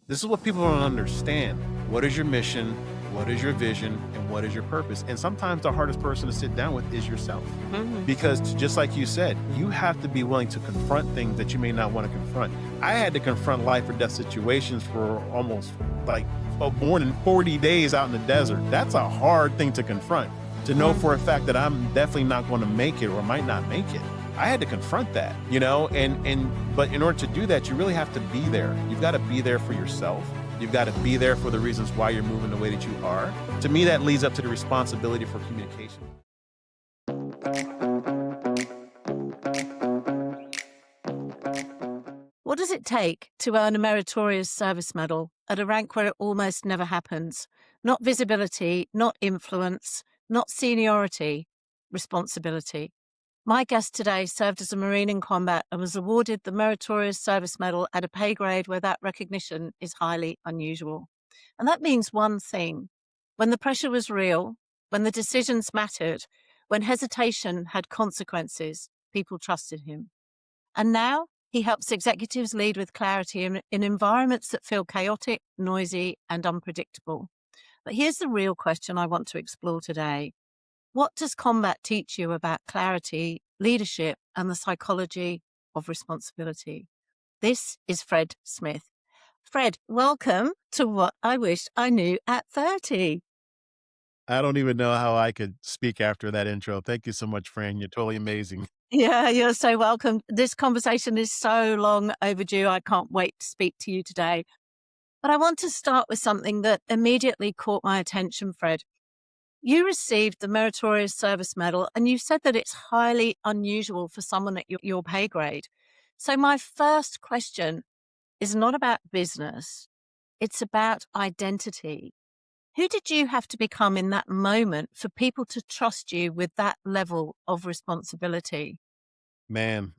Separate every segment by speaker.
Speaker 1: This is what people don't understand. What is your mission? What is your vision? And what is your purpose? And sometimes the hardest person to sit down with is yourself.
Speaker 2: Mhm.
Speaker 1: Because just like you said, you have to be willing to confront things that you may not want to confront. I had to confront life or death situations for almost like more than 40 days out in the desert. That's a hard thing to confront. To know
Speaker 2: Mm.
Speaker 1: for a fact that I'm definitely not going to make it or might not make it. I had to confront that, but in order to do that, you really have to be there. You've got to be there for yourself. You've got to be there for the reasons why you're moving the way that you are. To me, that leads up to the responsibility for communication.
Speaker 2: What does it take to earn a Meritorious Service Medal at a rank where it almost never happens? Not visibility, not influence, not seniority, responsibility. My guest today served as a Marine in combat and was awarded the Meritorious Service Medal at a pay grade where that recognition is highly unusual. And that means one thing: when the pressure was real, when the decisions mattered, when hesitation had consequences, people trusted him. And now he helps executives lead with clarity in environments that feel chaotic, noisy, and unpredictable. But here's the real question I want to explore today. What does combat teach you about clarity, leadership, and the psychology of responsibility? This is Fred Smith. Fred, welcome to What I Wish I Knew at 30.
Speaker 1: I don't even know how I could speak after that intro. Thank you so much, Fran. You're totally amazing.
Speaker 2: Yeah, you're so welcome. This conversation is so long overdue. I can't wait to speak to you today. But I want to start with something that immediately caught my attention, Fred. You received the Meritorious Service Medal, and you said that it's highly unusual for someone at your pay grade. So, my first question is not about business, it's about identity. Who did you have to become in that moment for people to trust you with that level of responsibility?
Speaker 1: Man,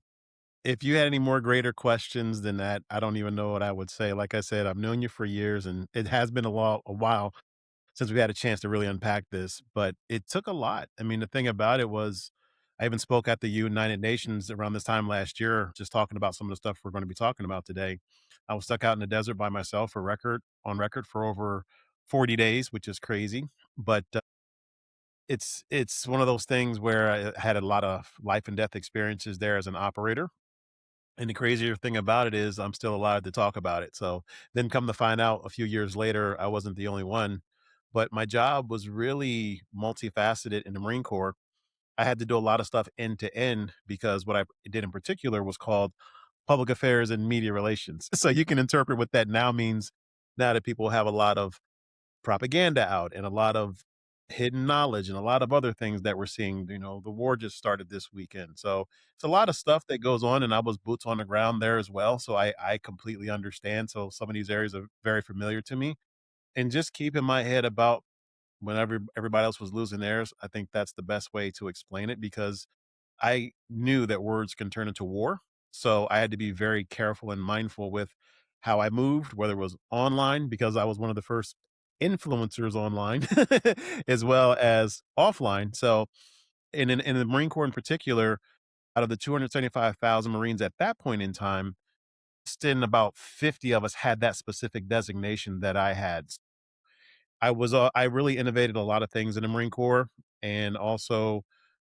Speaker 1: if you had any more greater questions than that, I don't even know what I would say. Like I said, I've known you for years and it has been a while since we had a chance to really unpack this, but it took a lot. I mean, the thing about it was I even spoke at the United Nations around this time last year, just talking about some of the stuff we're going to be talking about today. I was stuck out in the desert by myself on record for over 40 days, which is crazy. But it's one of those things where I had a lot of life and death experiences there as an operator. And the crazier thing about it is I'm still alive to talk about it. So then come to find out a few years later, I wasn't the only one, but my job was really multifaceted in the Marine Corps. I had to do a lot of stuff end to end because what I did in particular was called public affairs and media relations. So you can interpret what that now means now that people have a lot of propaganda out and a lot of hidden knowledge and a lot of other things that we're seeing. The war just started this weekend. So it's a lot of stuff that goes on, and I was boots on the ground there as well. So I completely understand. So some of these areas are very familiar to me. And just keeping my head about whenever everybody else was losing theirs, I think that's the best way to explain it because I knew that words can turn into war. So I had to be very careful and mindful with how I moved, whether it was online, because I was one of the first influencers online, as well as offline. So in the Marine Corps in particular, out of the 275,000 Marines at that point in time, still about 50 of us had that specific designation that I had. I really innovated a lot of things in the Marine Corps, and also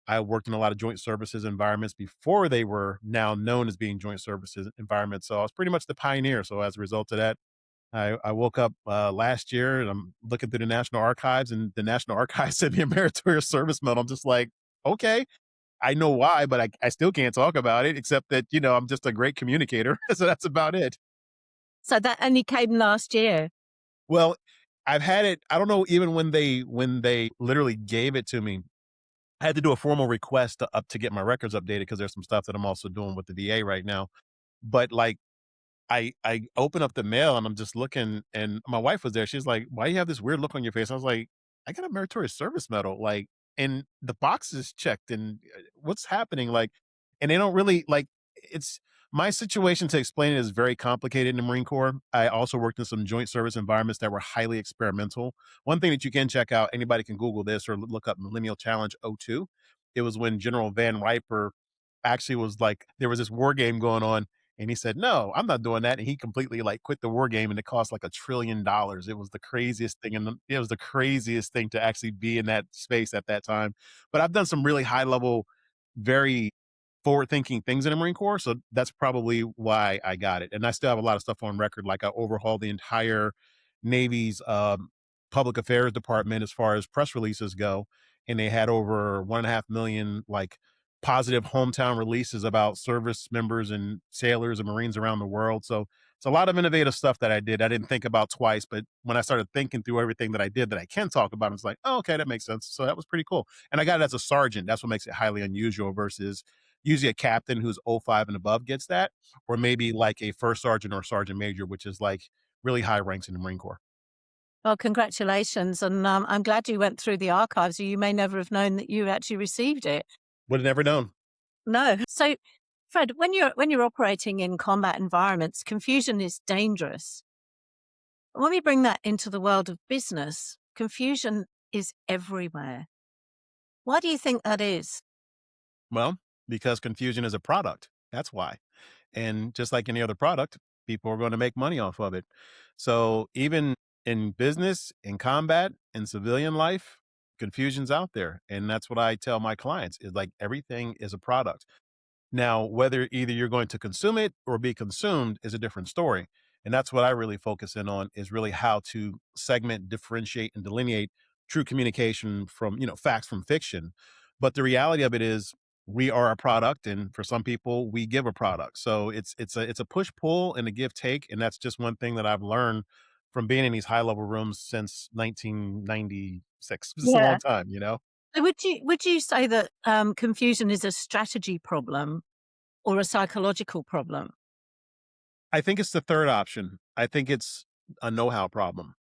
Speaker 1: I worked in a lot of joint services environments before they were now known as being joint services environments. So I was pretty much the pioneer. So as a result of that, I woke up last year and I'm looking through the National Archives, and the National Archives sent me a Meritorious Service Medal. I'm just like, okay, I know why, but I still can't talk about it, except that I'm just a great communicator. So that's about it.
Speaker 2: So that only came last year.
Speaker 1: Well, I've had it. I don't know, even when they literally gave it to me, I had to do a formal request to get my records updated because there's some stuff that I'm also doing with the VA right now. But like I open up the mail and I'm just looking, and my wife was there. She's like, "Why do you have this weird look on your face?" I was like, "I got a Meritorious Service Medal, like, and the box is checked, and what's happening?" Like, and they don't really like. It's my situation to explain it is very complicated in the Marine Corps. I also worked in some joint service environments that were highly experimental. One thing that you can check out, anybody can Google this or look up Millennial Challenge '02. It was when General Van Riper actually was like, there was this war game going on, And he said, "No, I'm not doing that." And he completely like quit the war game and it cost like $1 trillion. It was the craziest thing it was the craziest thing to actually be in that space at that time. But I've done some really high level, very forward thinking things in the Marine Corps. So that's probably why I got it. And I still have a lot of stuff on record. Like I overhauled the entire Navy's public affairs department as far as press releases go. And they had over 1.5 million like positive hometown releases about service members and sailors and Marines around the world. So it's a lot of innovative stuff that I did. I didn't think about twice, but when I started thinking through everything that I did that I can talk about, it's like, oh, okay, that makes sense. So that was pretty cool. And I got it as a sergeant. That's what makes it highly unusual versus usually a captain who's O5 and above gets that, or maybe like a first sergeant or sergeant major, which is like really high ranks in the Marine Corps.
Speaker 2: Well, congratulations, and, I'm glad you went through the archives, or you may never have known that you actually received it.
Speaker 1: Would have never known.
Speaker 2: No. So, Fred, when you're operating in combat environments, confusion is dangerous. When we bring that into the world of business, confusion is everywhere. Why do you think that is?
Speaker 1: Well, because confusion is a product. That's why. And just like any other product, people are going to make money off of it. So even in business, in combat, in civilian life, confusion's out there. And that's what I tell my clients is like everything is a product. Now, whether either you're going to consume it or be consumed is a different story. And that's what I really focus in on is really how to segment, differentiate, and delineate true communication from, facts from fiction. But the reality of it is we are a product and for some people we give a product. So it's a push pull and a give take. And that's just one thing that I've learned from being in these high level rooms since 1996. It's a long
Speaker 2: Yeah.
Speaker 1: time, you know?
Speaker 2: So would you say that, confusion is a strategy problem or a psychological problem?
Speaker 1: I think it's the third option. I think it's a know-how problem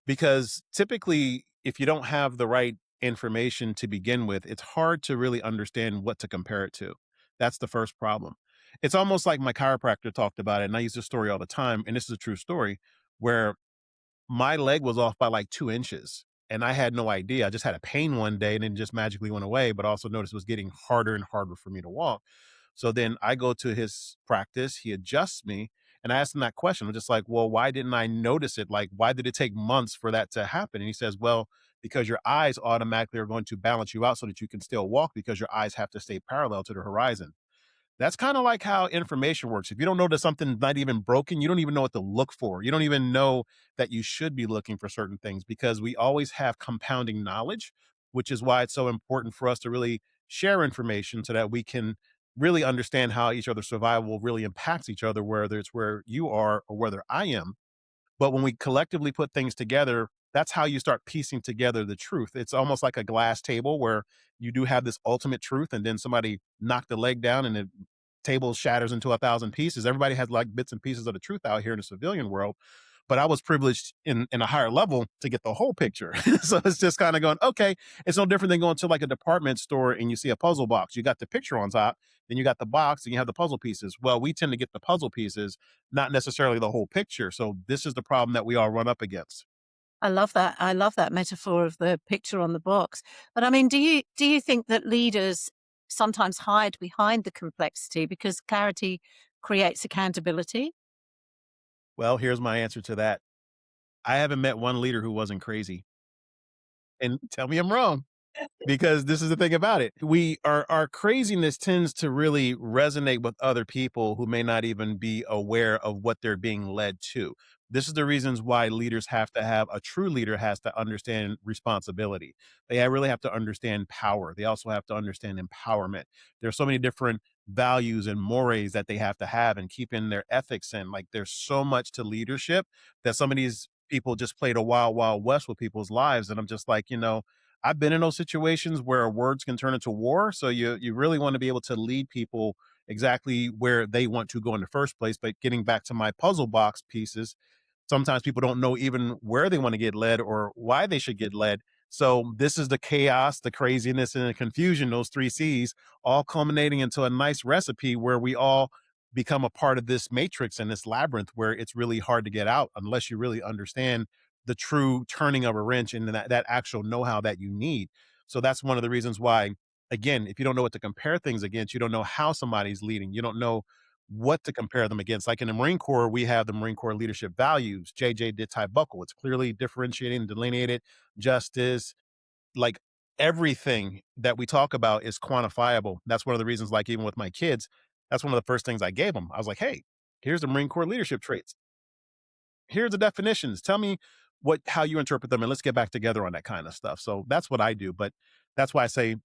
Speaker 1: because typically, if you don't have the right information to begin with, it's hard to really understand what to compare it to. That's the first problem. It's almost like my chiropractor talked about it, and I use this story all the time, and this is a true story where my leg was off by like 2 inches, and I had no idea. I just had a pain one day and then just magically went away, but also noticed it was getting harder and harder for me to walk. So then I go to his practice, he adjusts me, and I asked him that question. I'm just like, "Well, why didn't I notice it? Like, why did it take months for that to happen?" And he says, "Well, because your eyes automatically are going to balance you out so that you can still walk because your eyes have to stay parallel to the horizon." That's kinda like how information works. If you don't know that something's not even broken, you don't even know what to look for. You don't even know that you should be looking for certain things because we always have compounding knowledge, which is why it's so important for us to really share information so that we can really understand how each other's survival really impacts each other, whether it's where you are or whether I am. But when we collectively put things together, that's how you start piecing together the truth. It's almost like a glass table where you do have this ultimate truth, and then somebody knocked the leg down and the table shatters into 1,000 pieces. Everybody has like bits and pieces of the truth out here in the civilian world. But I was privileged in a higher level to get the whole picture. So it's just kind of going, okay, it's no different than going to like a department store and you see a puzzle box. You got the picture on top, then you got the box, and you have the puzzle pieces. Well, we tend to get the puzzle pieces, not necessarily the whole picture. So this is the problem that we all run up against.
Speaker 2: I love that. I love that metaphor of the picture on the box. But I mean, do you think that leaders sometimes hide behind the complexity because clarity creates accountability?
Speaker 1: Well, here's my answer to that. I haven't met one leader who wasn't crazy. And tell me I'm wrong. Because this is the thing about it. Our craziness tends to really resonate with other people who may not even be aware of what they're being led to. This is the reasons why leaders have to have a true leader has to understand responsibility. Really have to understand power. They also have to understand empowerment. There's so many different values and mores that they have to have and keep in their ethics in. Like there's so much to leadership that some of these people just played a wild, wild west with people's lives. And I'm just like, I've been in those situations where words can turn into war. So you really want to be able to lead people exactly where they want to go in the first place. But getting back to my puzzle box pieces, sometimes people don't know even where they want to get led or why they should get led. So this is the chaos, the craziness, and the confusion, those three C's, all culminating into a nice recipe where we all become a part of this matrix and this labyrinth where it's really hard to get out unless you really understand the true turning of a wrench and that actual know-how that you need. So that's one of the reasons why, again, if you don't know what to compare things against, you don't know how somebody's leading. You don't know what to compare them against. Like in the Marine Corps, we have the Marine Corps leadership values, JJ did tie buckle. It's clearly differentiated and delineated justice, like everything that we talk about is quantifiable. That's one of the reasons, like even with my kids, that's one of the first things I gave them. I was like, hey, here's the Marine Corps leadership traits. Here's the definitions. Tell me how you interpret them and let's get back together on that kind of stuff. So that's what I do. But that's why I say,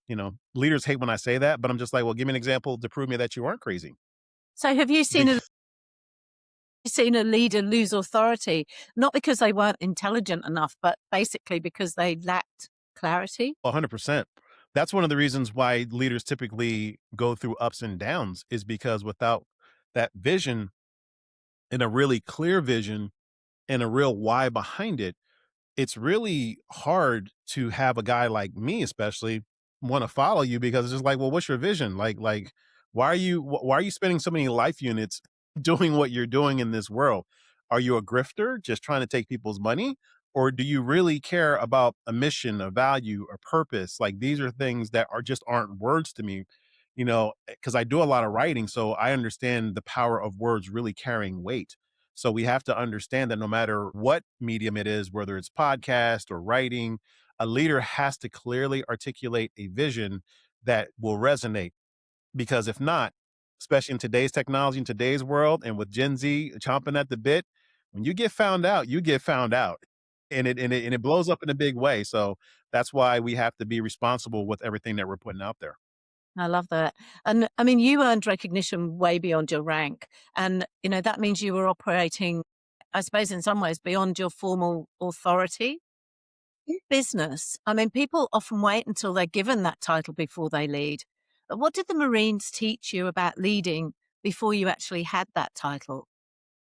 Speaker 1: leaders hate when I say that, but I'm just like, well, give me an example to prove me that you aren't crazy.
Speaker 2: So have you seen
Speaker 1: Be-
Speaker 2: a leader lose authority, not because they weren't intelligent enough, but basically because they lacked clarity?
Speaker 1: 100%. That's one of the reasons why leaders typically go through ups and downs is because without that vision and a really clear vision and a real why behind it, it's really hard to have a guy like me especially wanna follow you because it's just like, "Well, what's your vision?" Like, why are you spending so many life units doing what you're doing in this world? Are you a grifter just trying to take people's money? Or do you really care about a mission, a value, a purpose? Like, these are things that aren't words to me, because I do a lot of writing, so I understand the power of words really carrying weight. So we have to understand that no matter what medium it is, whether it's podcast or writing, a leader has to clearly articulate a vision that will resonate. Because if not, especially in today's technology, in today's world, and with Gen Z chomping at the bit, when you get found out, you get found out. And it blows up in a big way. So that's why we have to be responsible with everything that we're putting out there.
Speaker 2: I love that. And I mean, you earned recognition way beyond your rank. And, that means you were operating, I suppose, in some ways beyond your formal authority. In business, I mean, people often wait until they're given that title before they lead. But what did the Marines teach you about leading before you actually had that title?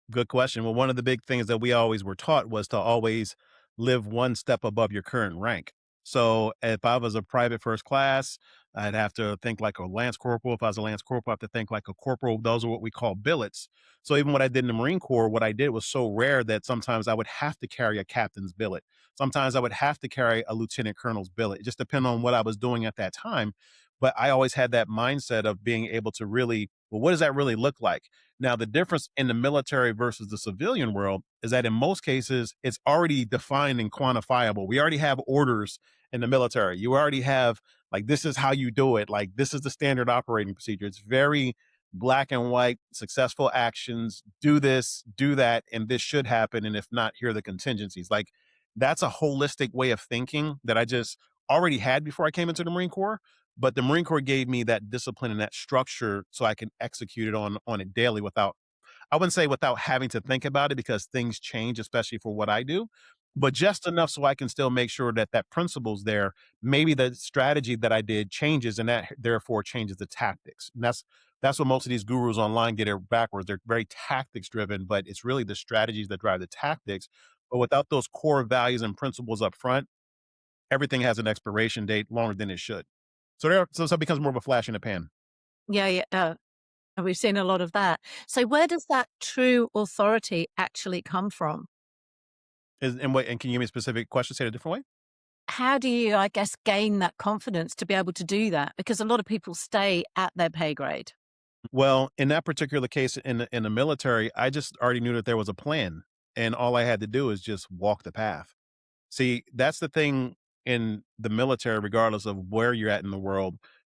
Speaker 1: Good question. Well, one of the big things that we always were taught was to always live one step above your current rank. So if I was a private first class, I'd have to think like a lance corporal. If I was a lance corporal, I have to think like a corporal. Those are what we call billets. So even what I did in the Marine Corps, what I did was so rare that sometimes I would have to carry a captain's billet. Sometimes I would have to carry a lieutenant colonel's billet. It just depended on what I was doing at that time. But I always had that mindset of being able to really, well, what does that really look like? Now, the difference in the military versus the civilian world is that in most cases, it's already defined and quantifiable. We already have orders in the military. You already have, like, this is how you do it. Like, this is the standard operating procedure. It's very black and white, successful actions, do this, do that, and this should happen. And if not, here are the contingencies. Like, that's a holistic way of thinking that I just already had before I came into the Marine Corps. But the Marine Corps gave me that discipline and that structure so I can execute it on it daily without, I wouldn't say without having to think about it because things change, especially for what I do, but just enough so I can still make sure that that principle's there. Maybe the strategy that I did changes and that therefore changes the tactics. And that's what most of these gurus online get it backwards. They're very tactics driven, but it's really the strategies that drive the tactics. But without those core values and principles up front, everything has an expiration date longer than it should. So it becomes more of a flash in the pan.
Speaker 2: Yeah, yeah. We've seen a lot of that. So where does that true authority actually come from?
Speaker 1: And can you give me a specific question? Say it a different way.
Speaker 2: How do you, I guess, gain that confidence to be able to do that? Because a lot of people stay at their pay grade.
Speaker 1: Well, in that particular case in the military, I just already knew that there was a plan, and all I had to do is just walk the path. See, that's the thing in the military, regardless of where you're at in the world,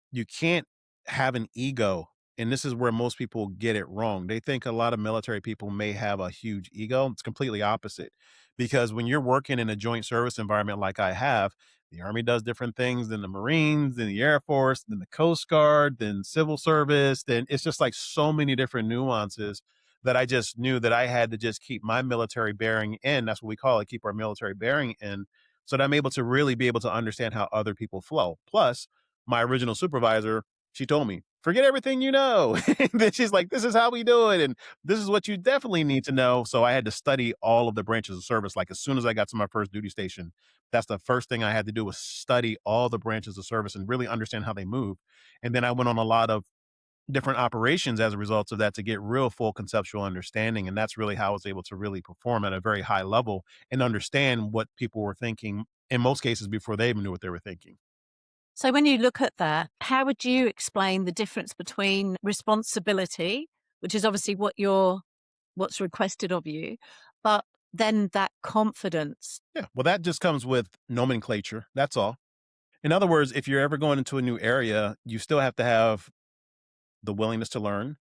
Speaker 1: you can't have an ego. And this is where most people get it wrong. They think a lot of military people may have a huge ego. It's completely opposite. Because when you're working in a joint service environment like I have, the Army does different things than the Marines, than the Air Force, than the Coast Guard, than civil service. Then it's just like so many different nuances that I just knew that I had to just keep my military bearing in. That's what we call it, keep our military bearing in, so that I'm able to really be able to understand how other people flow. Plus, my original supervisor, she told me, forget everything you know. And then she's like, this is how we do it. And this is what you definitely need to know. So I had to study all of the branches of service. Like as soon as I got to my first duty station, that's the first thing I had to do was study all the branches of service and really understand how they move. And then I went on a lot of different operations as a result of that to get real full conceptual understanding. And that's really how I was able to really perform at a very high level and understand what people were thinking in most cases before they even knew what they were thinking.
Speaker 2: So when you look at that, how would you explain the difference between responsibility which is obviously what's requested of you, but then that confidence.
Speaker 1: Yeah. Well, that just comes with nomenclature. That's all. In other words, if you're ever going into a new area, you still have to have the willingness to learn.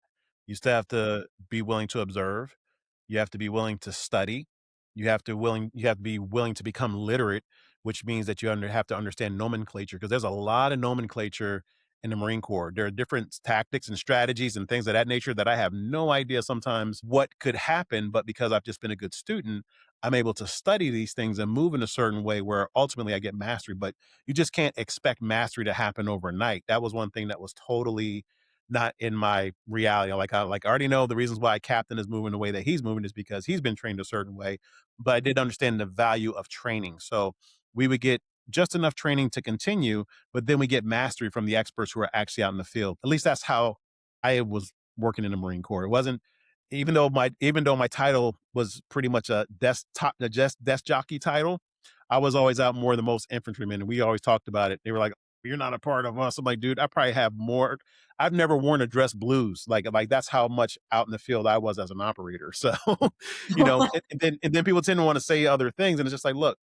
Speaker 1: You still have to be willing to observe. You have to be willing to study. You have to be willing to become literate, which means that have to understand nomenclature because there's a lot of nomenclature in the Marine Corps. There are different tactics and strategies and things of that nature that I have no idea sometimes what could happen, but because I've just been a good student, I'm able to study these things and move in a certain way where ultimately I get mastery, but you just can't expect mastery to happen overnight. That was one thing that was totally not in my reality. I already know the reasons why Captain is moving the way that he's moving is because he's been trained a certain way, but I did understand the value of training. So we would get just enough training to continue, but then we get mastery from the experts who are actually out in the field. At least that's how I was working in the Marine Corps. It wasn't even though my title was pretty much a desk jockey title, I was always out more than most infantrymen, and we always talked about it. They were like, "You're not a part of us." I'm like, "Dude, I probably have more." I've never worn a dress blues. Like that's how much out in the field I was as an operator. So, and then people tend to want to say other things, and it's just like, look,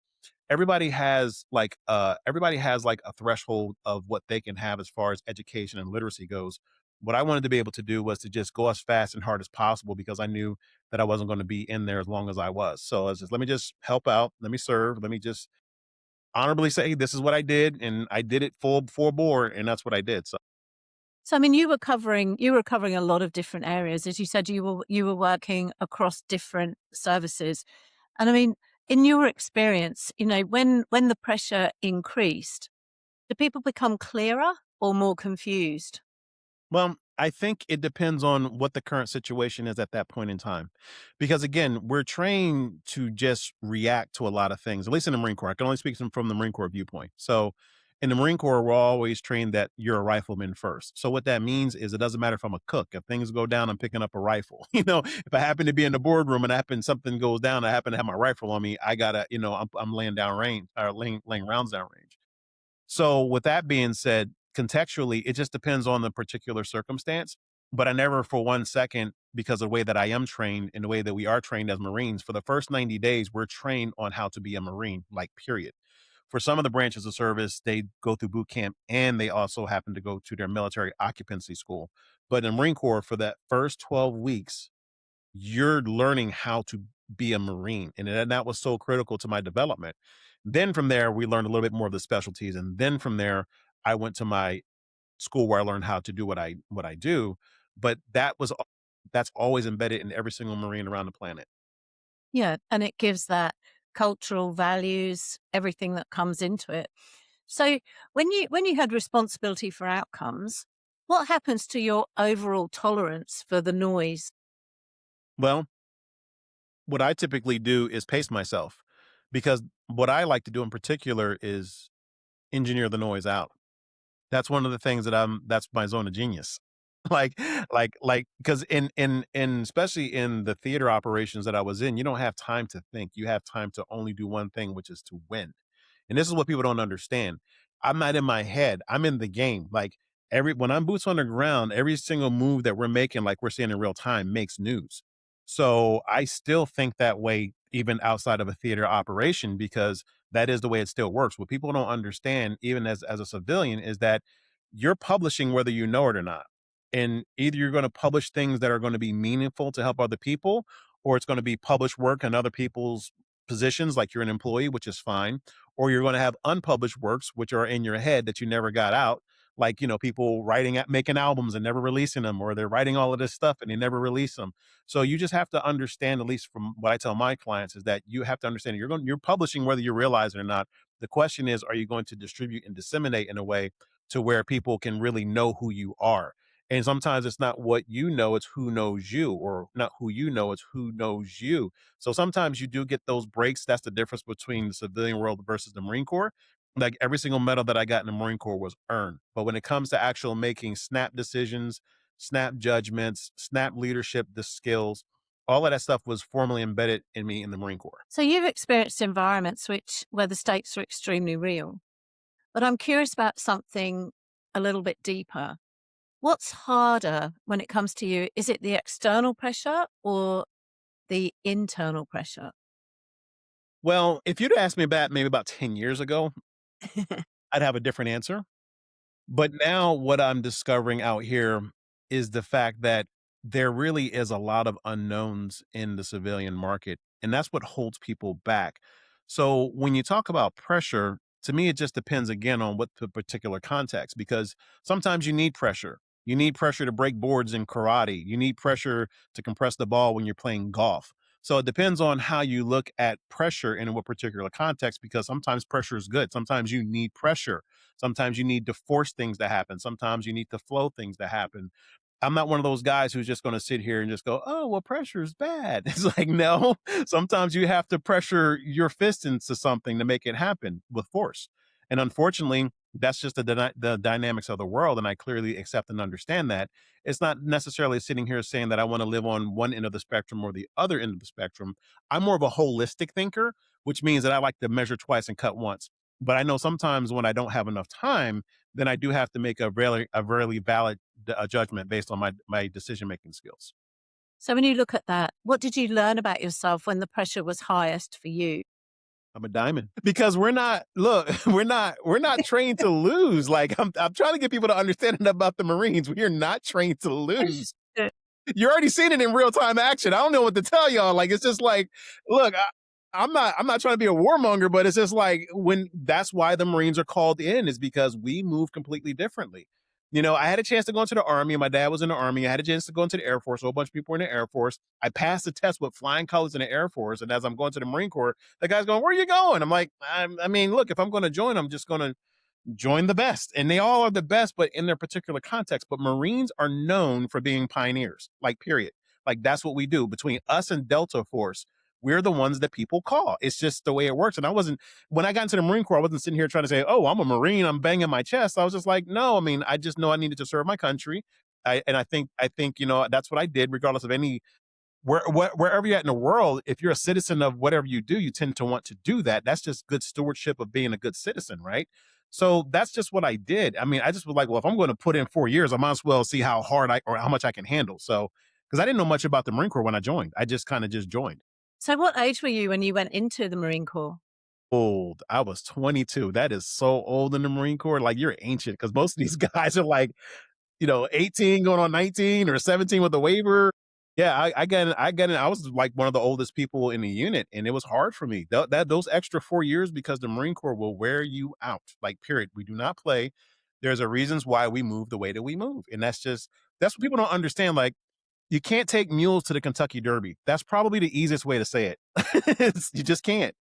Speaker 1: everybody has like a threshold of what they can have as far as education and literacy goes. What I wanted to be able to do was to just go as fast and hard as possible because I knew that I wasn't going to be in there as long as I was. So I was just, let me just help out, let me serve, let me just honorably say this is what I did, and I did it full bore, and that's what I did. So,
Speaker 2: So, I mean, you were covering a lot of different areas. As you said, you were working across different services. And I mean, in your experience, when the pressure increased, do people become clearer or more confused?
Speaker 1: well, I think it depends on what the current situation is at that point in time. Because again, we're trained to just react to a lot of things, at least in the Marine Corps. I can only speak from the Marine Corps viewpoint. So in the Marine Corps, we're always trained that you're a rifleman first. So what that means is it doesn't matter if I'm a cook. If things go down, I'm picking up a rifle. If I happen to be in the boardroom and something goes down, I happen to have my rifle on me, I gotta, I'm laying down range or laying rounds down range. So with that being said, contextually, it just depends on the particular circumstance. But I never for 1 second, because of the way that I am trained and the way that we are trained as Marines, for the first 90 days, we're trained on how to be a Marine, like period. For some of the branches of service, they go through boot camp and they also happen to go to their military occupancy school. But in the Marine Corps, for that first 12 weeks, you're learning how to be a Marine. And that was so critical to my development. Then from there, we learned a little bit more of the specialties. And then from there, I went to my school where I learned how to do what I do. But that's always embedded in every single Marine around the planet.
Speaker 2: Yeah, and it gives that cultural values, everything that comes into it. So when you had responsibility for outcomes, what happens to your overall tolerance for the noise?
Speaker 1: Well, what I typically do is pace myself because what I like to do in particular is engineer the noise out. That's one of the things that's my zone of genius. Like because in especially in the theater operations that I was in, you don't have time to think. You have time to only do one thing, which is to win. And this is what people don't understand. I'm not in my head. I'm in the game. Like when I'm boots on the ground, every single move that we're making, like we're seeing in real time, makes news. So I still think that way, even outside of a theater operation, because that is the way it still works. What people don't understand, even as a civilian, is that you're publishing whether you know it or not. And either you're going to publish things that are going to be meaningful to help other people, or it's going to be published work in other people's positions, like you're an employee, which is fine, or you're going to have unpublished works which are in your head that you never got out, like people making albums and never releasing them, or they're writing all of this stuff and they never release them. So you just have to understand, at least from what I tell my clients, is that you have to understand you're publishing whether you realize it or not. The question is, are you going to distribute and disseminate in a way to where people can really know who you are? And sometimes it's not what you know, it's who knows you, or not who you know, it's who knows you. So sometimes you do get those breaks. That's the difference between the civilian world versus the Marine Corps. Like every single medal that I got in the Marine Corps was earned. But when it comes to actual making snap decisions, snap judgments, snap leadership, the skills, all of that stuff was formally embedded in me in the Marine Corps.
Speaker 2: So you've experienced environments where the stakes are extremely real. But I'm curious about something a little bit deeper. What's harder when it comes to you? Is it the external pressure or the internal pressure?
Speaker 1: Well, if you'd asked me about maybe about 10 years ago, I'd have a different answer. But now what I'm discovering out here is the fact that there really is a lot of unknowns in the civilian market, and that's what holds people back. So when you talk about pressure, to me, it just depends again on what the particular context, because sometimes you need pressure. You need pressure to break boards in karate. You need pressure to compress the ball when you're playing golf. So it depends on how you look at pressure and in what particular context, because sometimes pressure is good. Sometimes you need pressure. Sometimes you need to force things to happen. Sometimes you need to flow things to happen. I'm not one of those guys who's just going to sit here and just go, "Oh, well, pressure is bad." It's like, no, sometimes you have to pressure your fist into something to make it happen with force. And unfortunately, that's just the dynamics of the world. And I clearly accept and understand that. It's not necessarily sitting here saying that I want to live on one end of the spectrum or the other end of the spectrum. I'm more of a holistic thinker, which means that I like to measure twice and cut once. But I know sometimes when I don't have enough time, then I do have to make a really valid judgment based on my decision making skills.
Speaker 2: So when you look at that, what did you learn about yourself when the pressure was highest for you?
Speaker 1: I'm a diamond because we're not look, we're not trained to lose. Like I'm trying to get people to understand it about the Marines. We are not trained to lose.
Speaker 2: Understood.
Speaker 1: You're already seeing it in real time action. I don't know what to tell y'all. Like it's just like, look, I'm not trying to be a warmonger, but it's just like when that's why the Marines are called in is because we move completely differently. I had a chance to go into the Army, and my dad was in the Army. I had a chance to go into the Air Force. A whole bunch of people were in the Air Force. I passed the test with flying colors in the Air Force, and as I'm going to the Marine Corps, the guy's going, "Where are you going?" I'm like, I mean, look, if I'm going to join, I'm just going to join the best. And they all are the best, but in their particular context. But Marines are known for being pioneers, like, period. Like, that's what we do. Between us and Delta Force, we're the ones that people call. It's just the way it works. And when I got into the Marine Corps, I wasn't sitting here trying to say, oh, I'm a Marine, I'm banging my chest. I was just like, no, I mean, I just know I needed to serve my country. I think, that's what I did, regardless of any wherever you're at in the world, if you're a citizen of whatever you do, you tend to want to do that. That's just good stewardship of being a good citizen, right? So that's just what I did. I mean, I just was like, well, if I'm going to put in 4 years, I might as well see how hard or how much I can handle. So, because I didn't know much about the Marine Corps when I joined, I just kind of just joined.
Speaker 2: So what age were you when you went into the Marine Corps?
Speaker 1: Old. I was 22. That is so old in the Marine Corps. Like you're ancient because most of these guys are like 18 going on 19 or 17 with a waiver. Yeah, I got in. I was like one of the oldest people in the unit, and it was hard for me. Those extra 4 years because the Marine Corps will wear you out. Like, period. We do not play. There's a reasons why we move the way that we move, and that's what people don't understand. Like, you can't take mules to the Kentucky Derby. That's probably the easiest way to say it. You just can't.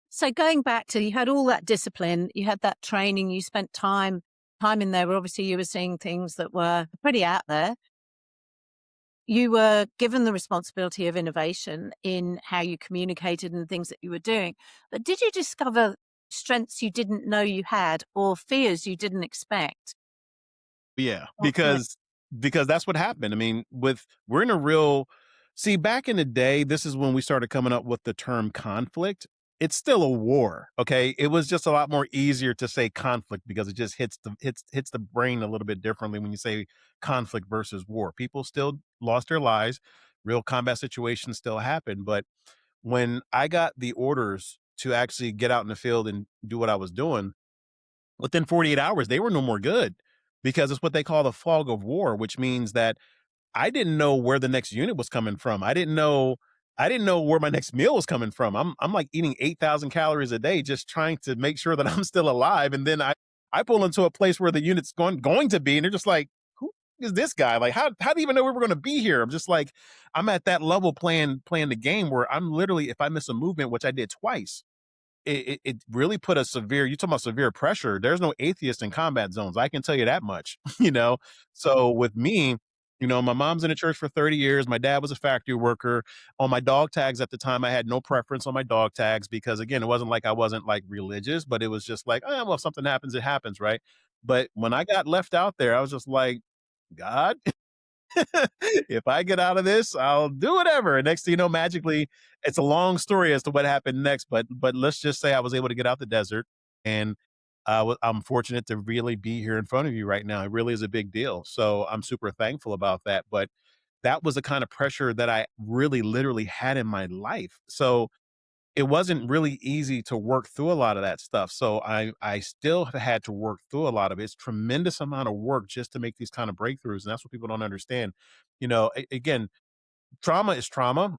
Speaker 2: So going back to you had all that discipline, you had that training, you spent time in there where obviously you were seeing things that were pretty out there. You were given the responsibility of innovation in how you communicated and things that you were doing. But did you discover strengths you didn't know you had or fears you didn't expect?
Speaker 1: Yeah,
Speaker 2: Oh, yeah.
Speaker 1: because that's what happened. I mean, we're in a real see, back in the day, this is when we started coming up with the term conflict. It's still a war, okay? It was just a lot more easier to say conflict because it just hits the brain a little bit differently when you say conflict versus war. People still lost their lives, real combat situations still happen, but when I got the orders to actually get out in the field and do what I was doing, within 48 hours, they were no more good because it's what they call the fog of war, which means that I didn't know where the next unit was coming from. I didn't know where my next meal was coming from. I'm like eating 8,000 calories a day just trying to make sure that I'm still alive. And then I pull into a place where the unit's going to be, and they're just like, who is this guy? Like, how do you even know we were going to be here? I'm just like, I'm at that level playing the game where I'm literally, if I miss a movement, which I did twice, it really put a severe you talking about severe pressure. There's no atheist in combat zones. I can tell you that much, you know? So with me, my mom's in the church for 30 years. My dad was a factory worker. On my dog tags at the time, I had no preference on my dog tags because again, it wasn't like I wasn't like religious, but it was just like, oh, well, if something happens, it happens, right? But when I got left out there, I was just like, God, if I get out of this, I'll do whatever. And next thing you know, magically, it's a long story as to what happened next. But let's just say I was able to get out the desert, and I'm fortunate to really be here in front of you right now. It really is a big deal. So I'm super thankful about that. But that was the kind of pressure that I really literally had in my life. So it wasn't really easy to work through a lot of that stuff. So I still have had to work through a lot of it. It's tremendous amount of work just to make these kind of breakthroughs. And that's what people don't understand. Again, trauma is trauma.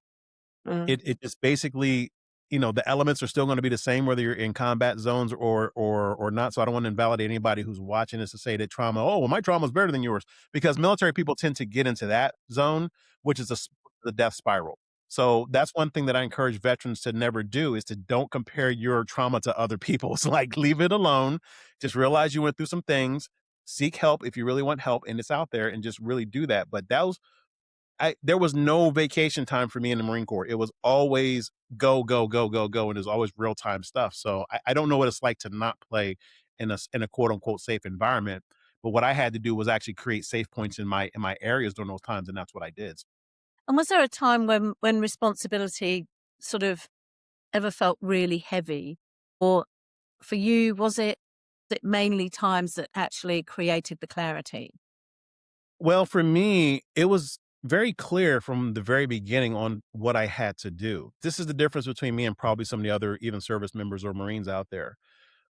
Speaker 2: Mm.
Speaker 1: It just basically, the elements are still gonna be the same whether you're in combat zones or not, so I don't wanna invalidate anybody who's watching this to say that trauma, "Oh, well, my trauma is better than yours," because military people tend to get into that zone, which is the death spiral. So, that's one thing that I encourage veterans to never do is to don't compare your trauma to other people's, like, leave it alone, just realize you went through some things, seek help if you really want help, and it's out there, and just really do that, but that was I there was no vacation time for me in the Marine Corps. It was always go, go, go, go, go, and it was always real time stuff. So I don't know what it's like to not play in a quote unquote safe environment. But what I had to do was actually create safe points in my areas during those times, and that's what I did.
Speaker 2: And was there a time when responsibility sort of ever felt really heavy? Or for you, was it mainly times that actually created the clarity?
Speaker 1: Well, for me, it was very clear from the very beginning on what I had to do. This is the difference between me and probably some of the other even service members or Marines out there.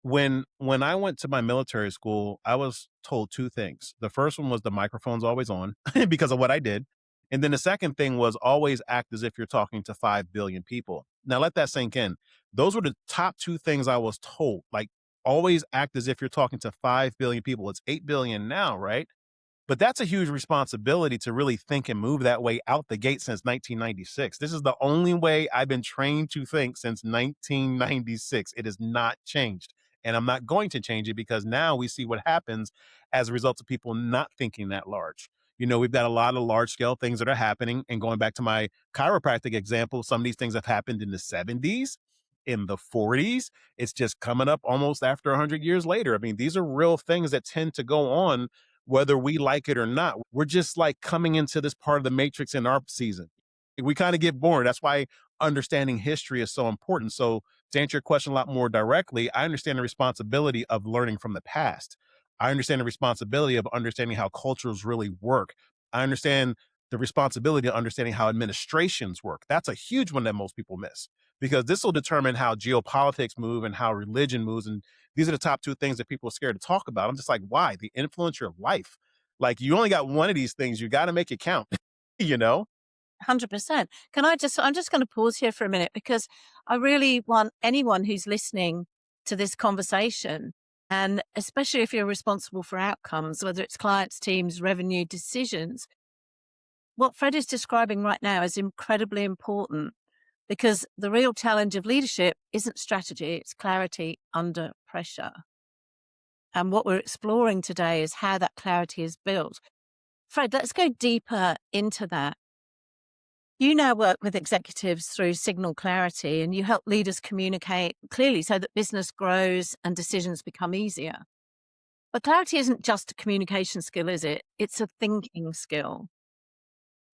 Speaker 1: When I went to my military school, I was told 2 things. The first one was the microphone's always on because of what I did, and then the second thing was always act as if you're talking to 5 billion people. Now let that sink in. Those were the top 2 things I was told, like, always act as if you're talking to 5 billion people. It's 8 billion now, right? But that's a huge responsibility to really think and move that way out the gate since 1996. This is the only way I've been trained to think since 1996. It has not changed. And I'm not going to change it because now we see what happens as a result of people not thinking that large. We've got a lot of large scale things that are happening. And going back to my chiropractic example, some of these things have happened in the 70s, in the 40s. It's just coming up almost after 100 years later. I mean, these are real things that tend to go on whether we like it or not. We're just like coming into this part of the matrix in our season. We kind of get bored. That's why understanding history is so important. So, to answer your question a lot more directly, I understand the responsibility of learning from the past. I understand the responsibility of understanding how cultures really work. I understand the responsibility of understanding how administrations work. That's a huge one that most people miss because this will determine how geopolitics move and how religion moves. And these are the top 2 things that people are scared to talk about. I'm just like, why? They influence your life. Like, you only got one of these things. You got to make it count, you know?
Speaker 2: 100%. I'm just going to pause here for a minute because I really want anyone who's listening to this conversation, and especially if you're responsible for outcomes, whether it's clients, teams, revenue, decisions, what Fred is describing right now is incredibly important because the real challenge of leadership isn't strategy, it's clarity under pressure. And what we're exploring today is how that clarity is built. Fred, let's go deeper into that. You now work with executives through signal clarity and you help leaders communicate clearly so that business grows and decisions become easier. But clarity isn't just a communication skill, is it? It's a thinking skill.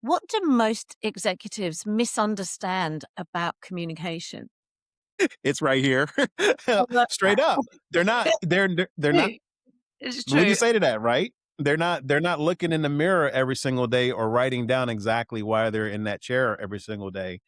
Speaker 2: What do most executives misunderstand about communication?
Speaker 1: It's right here.
Speaker 2: I love
Speaker 1: Straight
Speaker 2: that.
Speaker 1: up. They're not.
Speaker 2: True. It's
Speaker 1: What do you
Speaker 2: true.
Speaker 1: say to that, right? They're not looking in the mirror every single day or writing down exactly why they're in that chair every single day.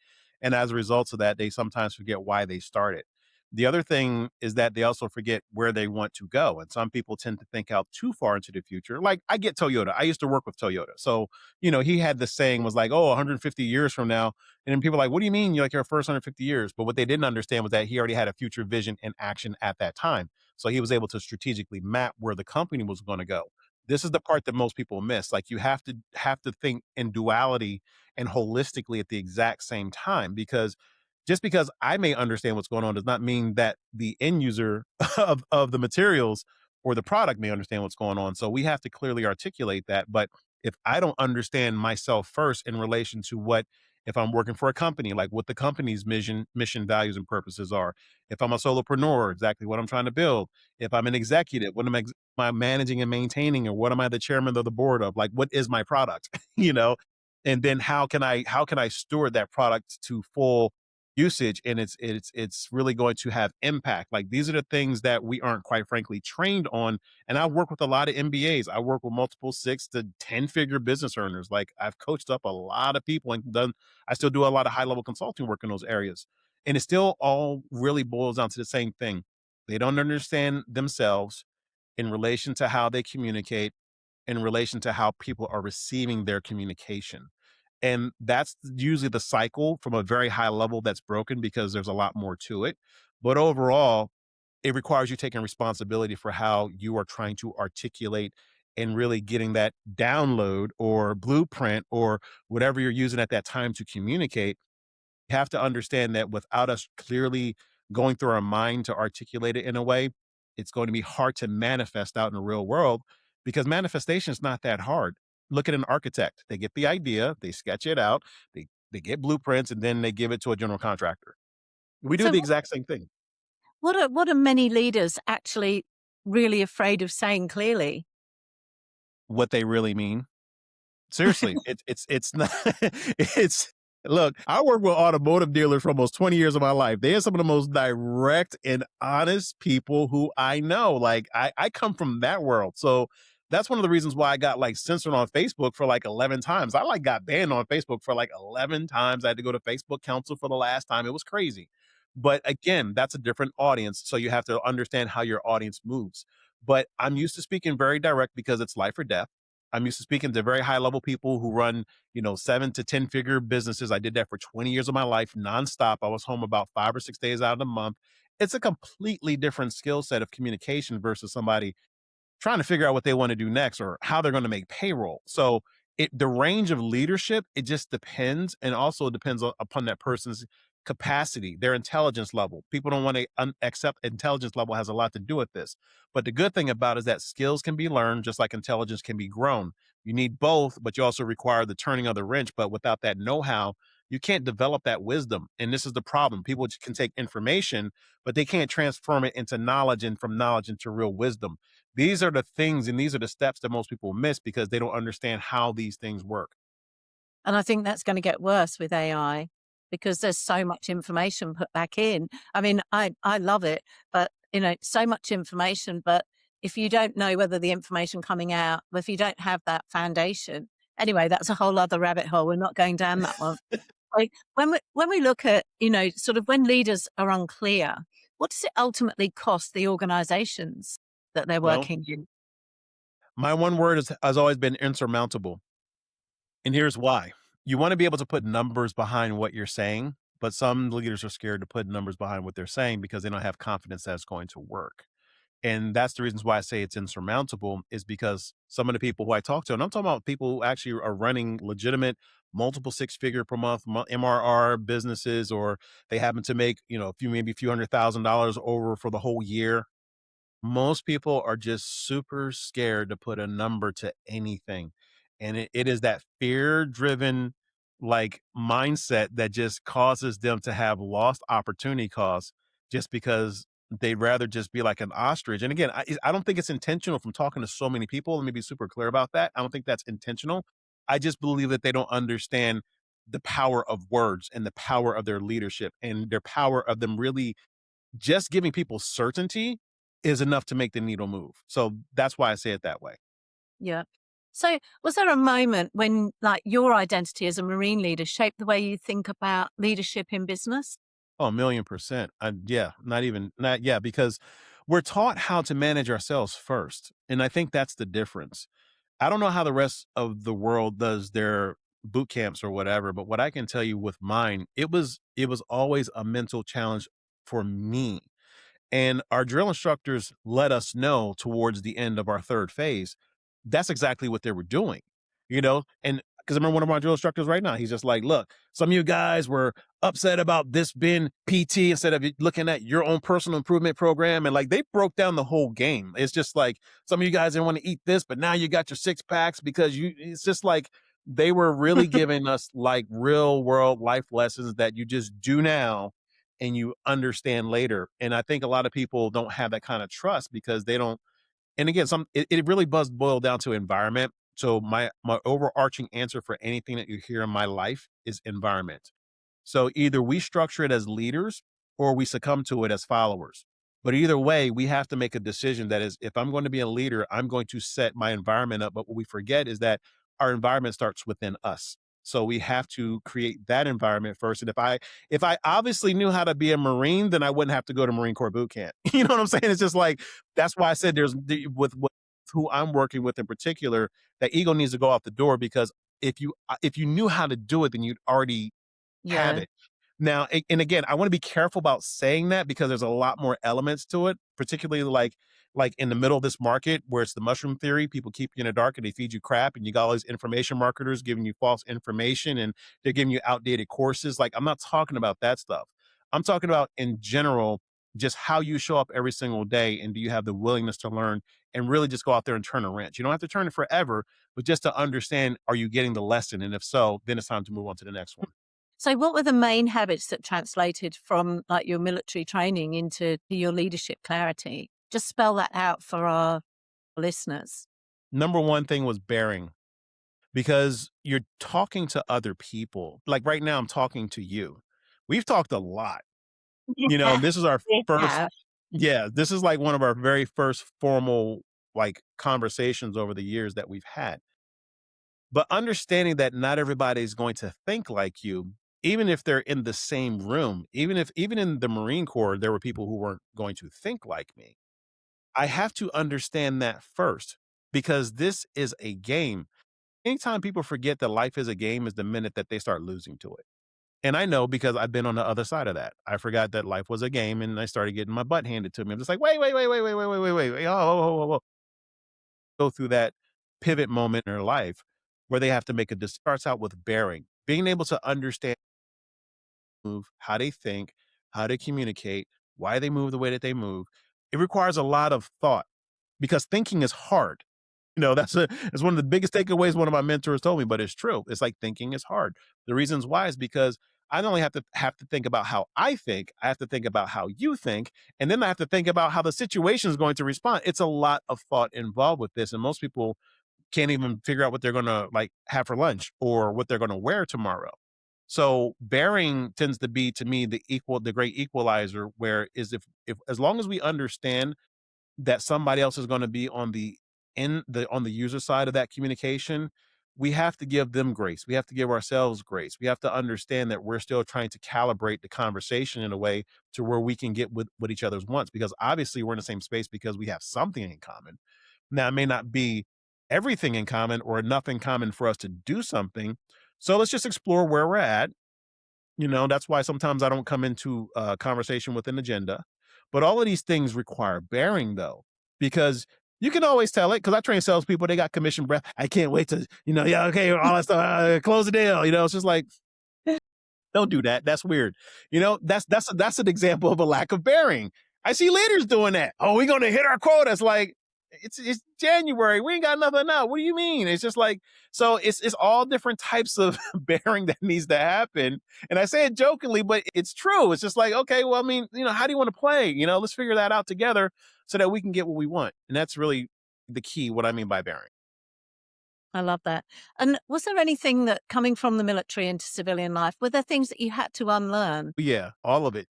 Speaker 1: And as a result of that, they sometimes forget why they started. The other thing is that they also forget where they want to go. And some people tend to think out too far into the future. Like, I get Toyota. I used to work with Toyota. So, he had this saying was like, oh, 150 years from now. And then people are like, what do you mean? You're like your first 150 years. But what they didn't understand was that he already had a future vision and action at that time. So he was able to strategically map where the company was going to go. This is the part that most people miss. Like, you have to think in duality and holistically at the exact same time, because just because I may understand what's going on does not mean that the end user of the materials or the product may understand what's going on. So we have to clearly articulate that. But if I don't understand myself first in relation to what, if I'm working for a company, like what the company's mission, values, and purposes are. If I'm a solopreneur, exactly what I'm trying to build. If I'm an executive, what am I managing and maintaining, or what am I the chairman of the board of? Like, what is my product? you know, and then how can I steward that product to full usage, and it's really going to have impact. Like, these are the things that we aren't, quite frankly, trained on. And I work with a lot of MBAs. I work with multiple 6 to 10 figure business earners. Like, I've coached up a lot of people and done, I still do a lot of high level consulting work in those areas. And it still all really boils down to the same thing. They don't understand themselves in relation to how they communicate, in relation to how people are receiving their communication. And that's usually the cycle from a very high level that's broken, because there's a lot more to it. But overall, it requires you taking responsibility for how you are trying to articulate and really getting that download or blueprint or whatever you're using at that time to communicate. You have to understand that without us clearly going through our mind to articulate it in a way, it's going to be hard to manifest out in the real world, because manifestation is not that hard. Look at an architect. They get the idea, they sketch it out, they get blueprints, and then they give it to a general contractor. We do
Speaker 2: So
Speaker 1: the exact same thing.
Speaker 2: what are many leaders actually really afraid of saying clearly?
Speaker 1: What they really mean. Seriously, it's not it's look, I work with automotive dealers for almost 20 years of my life. They are some of the most direct and honest people who I know. Like, I come from that world. So that's one of the reasons why I got, like, censored on Facebook for like 11 times. I, like, got banned on Facebook for like 11 times. I had to go to Facebook council for the last time. It was crazy. But again, that's a different audience. So you have to understand how your audience moves. But I'm used to speaking very direct because it's life or death. I'm used to speaking to very high level people who run, 7 to 10 figure businesses. I did that for 20 years of my life nonstop. I was home about 5 or 6 days out of the month. It's a completely different skill set of communication versus somebody trying to figure out what they want to do next or how they're going to make payroll. So the range of leadership, it just depends, and also depends upon that person's capacity, their intelligence level. People don't want to accept intelligence level has a lot to do with this. But the good thing about it is that skills can be learned just like intelligence can be grown. You need both, but you also require the turning of the wrench. But without that know-how, you can't develop that wisdom. And this is the problem. People can take information, but they can't transform it into knowledge, and from knowledge into real wisdom. These are the things and these are the steps that most people miss because they don't understand how these things work.
Speaker 2: And I think that's gonna get worse with AI because there's so much information put back in. I mean, I love it, but, so much information, but if you don't know whether the information coming out, if you don't have that foundation, anyway, that's a whole other rabbit hole. We're not going down that one. Like, when we look at, sort of when leaders are unclear, what does it ultimately cost the organizations that they're
Speaker 1: Well,
Speaker 2: working in?
Speaker 1: my one word has always been insurmountable. And here's why. You want to be able to put numbers behind what you're saying, but some leaders are scared to put numbers behind what they're saying because they don't have confidence that it's going to work. And that's the reasons why I say it's insurmountable, is because some of the people who I talk to, and I'm talking about people who actually are running legitimate multiple 6 figure per month MRR businesses, or they happen to make, maybe a few $100,000 over for the whole year. Most people are just super scared to put a number to anything. And it is that fear driven, like, mindset that just causes them to have lost opportunity costs, just because they'd rather just be like an ostrich. And again, I don't think it's intentional from talking to so many people. Let me be super clear about that. I don't think that's intentional. I just believe that they don't understand the power of words and the power of their leadership and their power of them really just giving people certainty is enough to make the needle move. So that's why I say it that way.
Speaker 2: Yeah. So, was there a moment when, like, your identity as a marine leader shaped the way you think about leadership in business?
Speaker 1: Oh, a million percent. Yeah, not even, not, yeah, because we're taught how to manage ourselves first. And I think that's the difference. I don't know how the rest of the world does their boot camps or whatever, but what I can tell you with mine, it was always a mental challenge for me. And our drill instructors let us know towards the end of our third phase, that's exactly what they were doing, And because I remember one of my drill instructors right now, he's just like, look, some of you guys were upset about this being PT instead of looking at your own personal improvement program. And like, they broke down the whole game. It's just like, some of you guys didn't want to eat this, but now you got your 6 packs because it's just like, they were really giving us like real world life lessons that you just do now and you understand later. And I think a lot of people don't have that kind of trust because they don't. And again, it really does boil down to environment. So my overarching answer for anything that you hear in my life is environment. So either we structure it as leaders or we succumb to it as followers. But either way, we have to make a decision that is, if I'm going to be a leader, I'm going to set my environment up. But what we forget is that our environment starts within us. So we have to create that environment first. And if I obviously knew how to be a Marine, then I wouldn't have to go to Marine Corps boot camp. You know what I'm saying? It's just like that's why I said with who I'm working with in particular, that ego needs to go out the door because if you knew how to do it, then you'd already have
Speaker 2: Yeah.
Speaker 1: it. Now, and again, I want to be careful about saying that because there's a lot more elements to it, particularly like in the middle of this market where it's the mushroom theory, people keep you in the dark and they feed you crap and you got all these information marketers giving you false information and they're giving you outdated courses. Like I'm not talking about that stuff. I'm talking about in general just how you show up every single day and do you have the willingness to learn and really just go out there and turn a wrench. You don't have to turn it forever, but just to understand, are you getting the lesson? And if so, then it's time to move on to the next one.
Speaker 2: So what were the main habits that translated from, like, your military training into your leadership clarity? Just spell that out for our listeners.
Speaker 1: Number one thing was bearing because you're talking to other people. Like right now, I'm talking to you. We've talked a lot.
Speaker 2: Yeah,
Speaker 1: This is our
Speaker 2: we
Speaker 1: first,
Speaker 2: have.
Speaker 1: yeah, this is like one of our very first formal like conversations over the years that we've had. But understanding that not everybody's going to think like you, even if they're in the same room, even in the Marine Corps, there were people who weren't going to think like me. I have to understand that first because this is a game. Anytime people forget that life is a game is the minute that they start losing to it. And I know because I've been on the other side of that. I forgot that life was a game and I started getting my butt handed to me. I'm just like, wait, oh, go through that pivot moment in their life where they have to make a this starts out with bearing, being able to understand move, how they think, how they communicate, why they move the way that they move. It requires a lot of thought because thinking is hard. That's one of the biggest takeaways one of my mentors told me, but it's true. It's like thinking is hard. The reasons why is because I not only have to think about how I think, I have to think about how you think, and then I have to think about how the situation is going to respond. It's a lot of thought involved with this, and most people can't even figure out what they're gonna like have for lunch or what they're gonna wear tomorrow. So bearing tends to be to me the great equalizer, where is if as long as we understand that somebody else is going to be on the user side of that communication, we have to give them grace. We have to give ourselves grace. We have to understand that we're still trying to calibrate the conversation in a way to where we can get with what each other's wants because obviously we're in the same space because we have something in common. Now it may not be everything in common or enough in common for us to do something. So let's just explore where we're at. That's why sometimes I don't come into a conversation with an agenda. But all of these things require bearing, though, because you can always tell it. Because I train salespeople, they got commission breath. I can't wait to, yeah, okay, all that stuff, close the deal. It's just like, don't do that. That's weird. That's an example of a lack of bearing. I see leaders doing that. Oh, we're gonna hit our quotas. Like it's January. We ain't got nothing now. What do you mean? It's just like so. It's all different types of bearing that needs to happen. And I say it jokingly, but it's true. It's just like okay, well, I mean, how do you want to play? Let's figure that out together so that we can get what we want. And that's really the key. What I mean by bearing.
Speaker 2: I love that. And was there anything that coming from the military into civilian life, were there things that you had to unlearn?
Speaker 1: Yeah, all of it.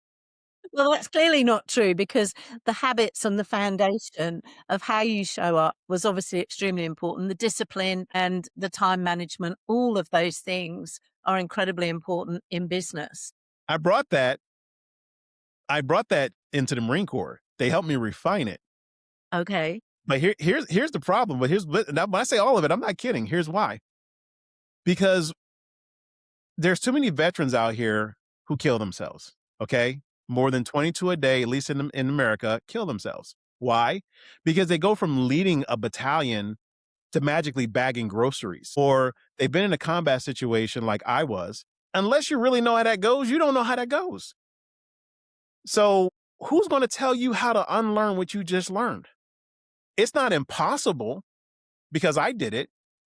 Speaker 2: Well, that's clearly not true because the habits and the foundation of how you show up was obviously extremely important. The discipline and the time management, all of those things are incredibly important in business.
Speaker 1: I brought that. I brought that into the Marine Corps. They helped me refine it.
Speaker 2: Okay.
Speaker 1: But here's the problem. But now when I say all of it, I'm not kidding. Here's why. Because there's too many veterans out here who kill themselves. Okay, more than 22 a day, at least in America, kill themselves. Why? Because they go from leading a battalion to magically bagging groceries, or they've been in a combat situation like I was. Unless you really know how that goes, you don't know how that goes. So who's going to tell you how to unlearn what you just learned? It's not impossible because I did it,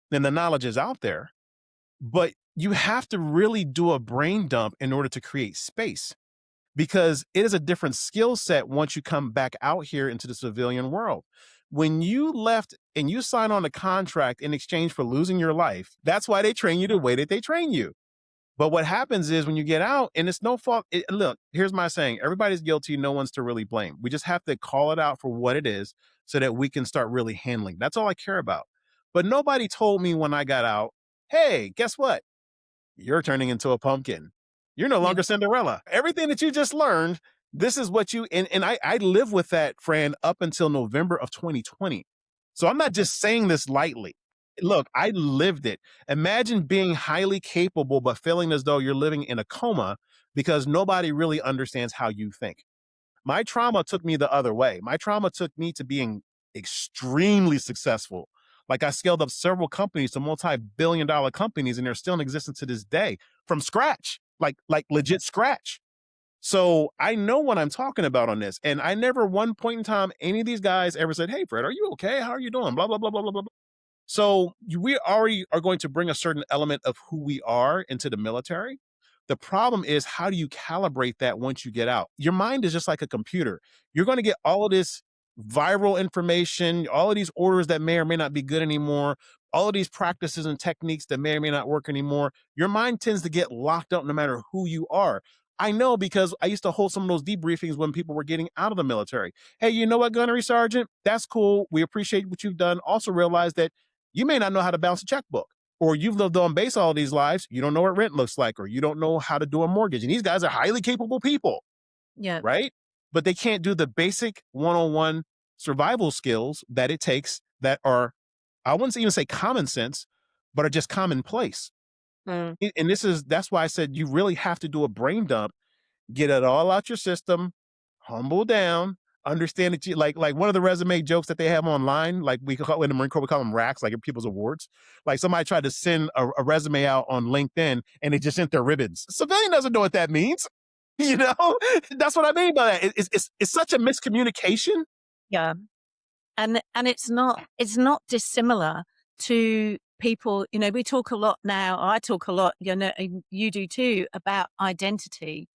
Speaker 1: and the knowledge is out there. But you have to really do a brain dump in order to create space because it is a different skill set once you come back out here into the civilian world. When you left and you sign on a contract in exchange for losing your life, that's why they train you the way that they train you. But what happens is when you get out, and it's no fault. Look, here's my saying: everybody's guilty. No one's to really blame. We just have to call it out for what it is, so that we can start really handling. That's all I care about. But nobody told me when I got out, "Hey, guess what? You're turning into a pumpkin. You're no
Speaker 2: Yeah,
Speaker 1: longer Cinderella. Everything that you just learned, this is what you," and I live with that, Fran, up until November of 2020. So I'm not just saying this lightly. Look, I lived it. Imagine being highly capable, but feeling as though you're living in a coma because nobody really understands how you think. My trauma took me the other way. My trauma took me to being extremely successful. Like I scaled up several companies to multi-billion dollar companies, and they're still in existence to this day from scratch, like legit scratch. So I know what I'm talking about on this. And I never one point in time any of these guys ever said, "Hey Fred, are you okay? How are you doing?" Blah blah blah blah blah blah. So we already are going to bring a certain element of who we are into the military. The problem is, how do you calibrate that once you get out? Your mind is just like a computer. You're going to get all of this viral information, all of these orders that may or may not be good anymore, all of these practices and techniques that may or may not work anymore. Your mind tends to get locked up no matter who you are. I know because I used to hold some of those debriefings when people were getting out of the military. Hey, you know what, Gunnery Sergeant? That's cool. We appreciate what you've done. Also realize that you may not know how to balance a checkbook, or you've lived on base all these lives. You don't know what rent looks like, or you don't know how to do a mortgage. And these guys are highly capable people,
Speaker 2: yeah,
Speaker 1: right? But they can't do the basic one-on-one survival skills that it takes that are, I wouldn't even say common sense, but are just commonplace.
Speaker 2: mm,
Speaker 1: And that's why I said you really have to do a brain dump. Get it all out your system, humble down, understand that you like one of the resume jokes that they have online, like we call in the Marine Corps, we call them racks, like people's awards. Like somebody tried to send a resume out on LinkedIn and they just sent their ribbons. Civilian doesn't know what that means. You know, that's what I mean by that. It's such a miscommunication.
Speaker 2: yeah. And it's not dissimilar to people, we talk a lot now, I talk a lot, and you do too, about identity.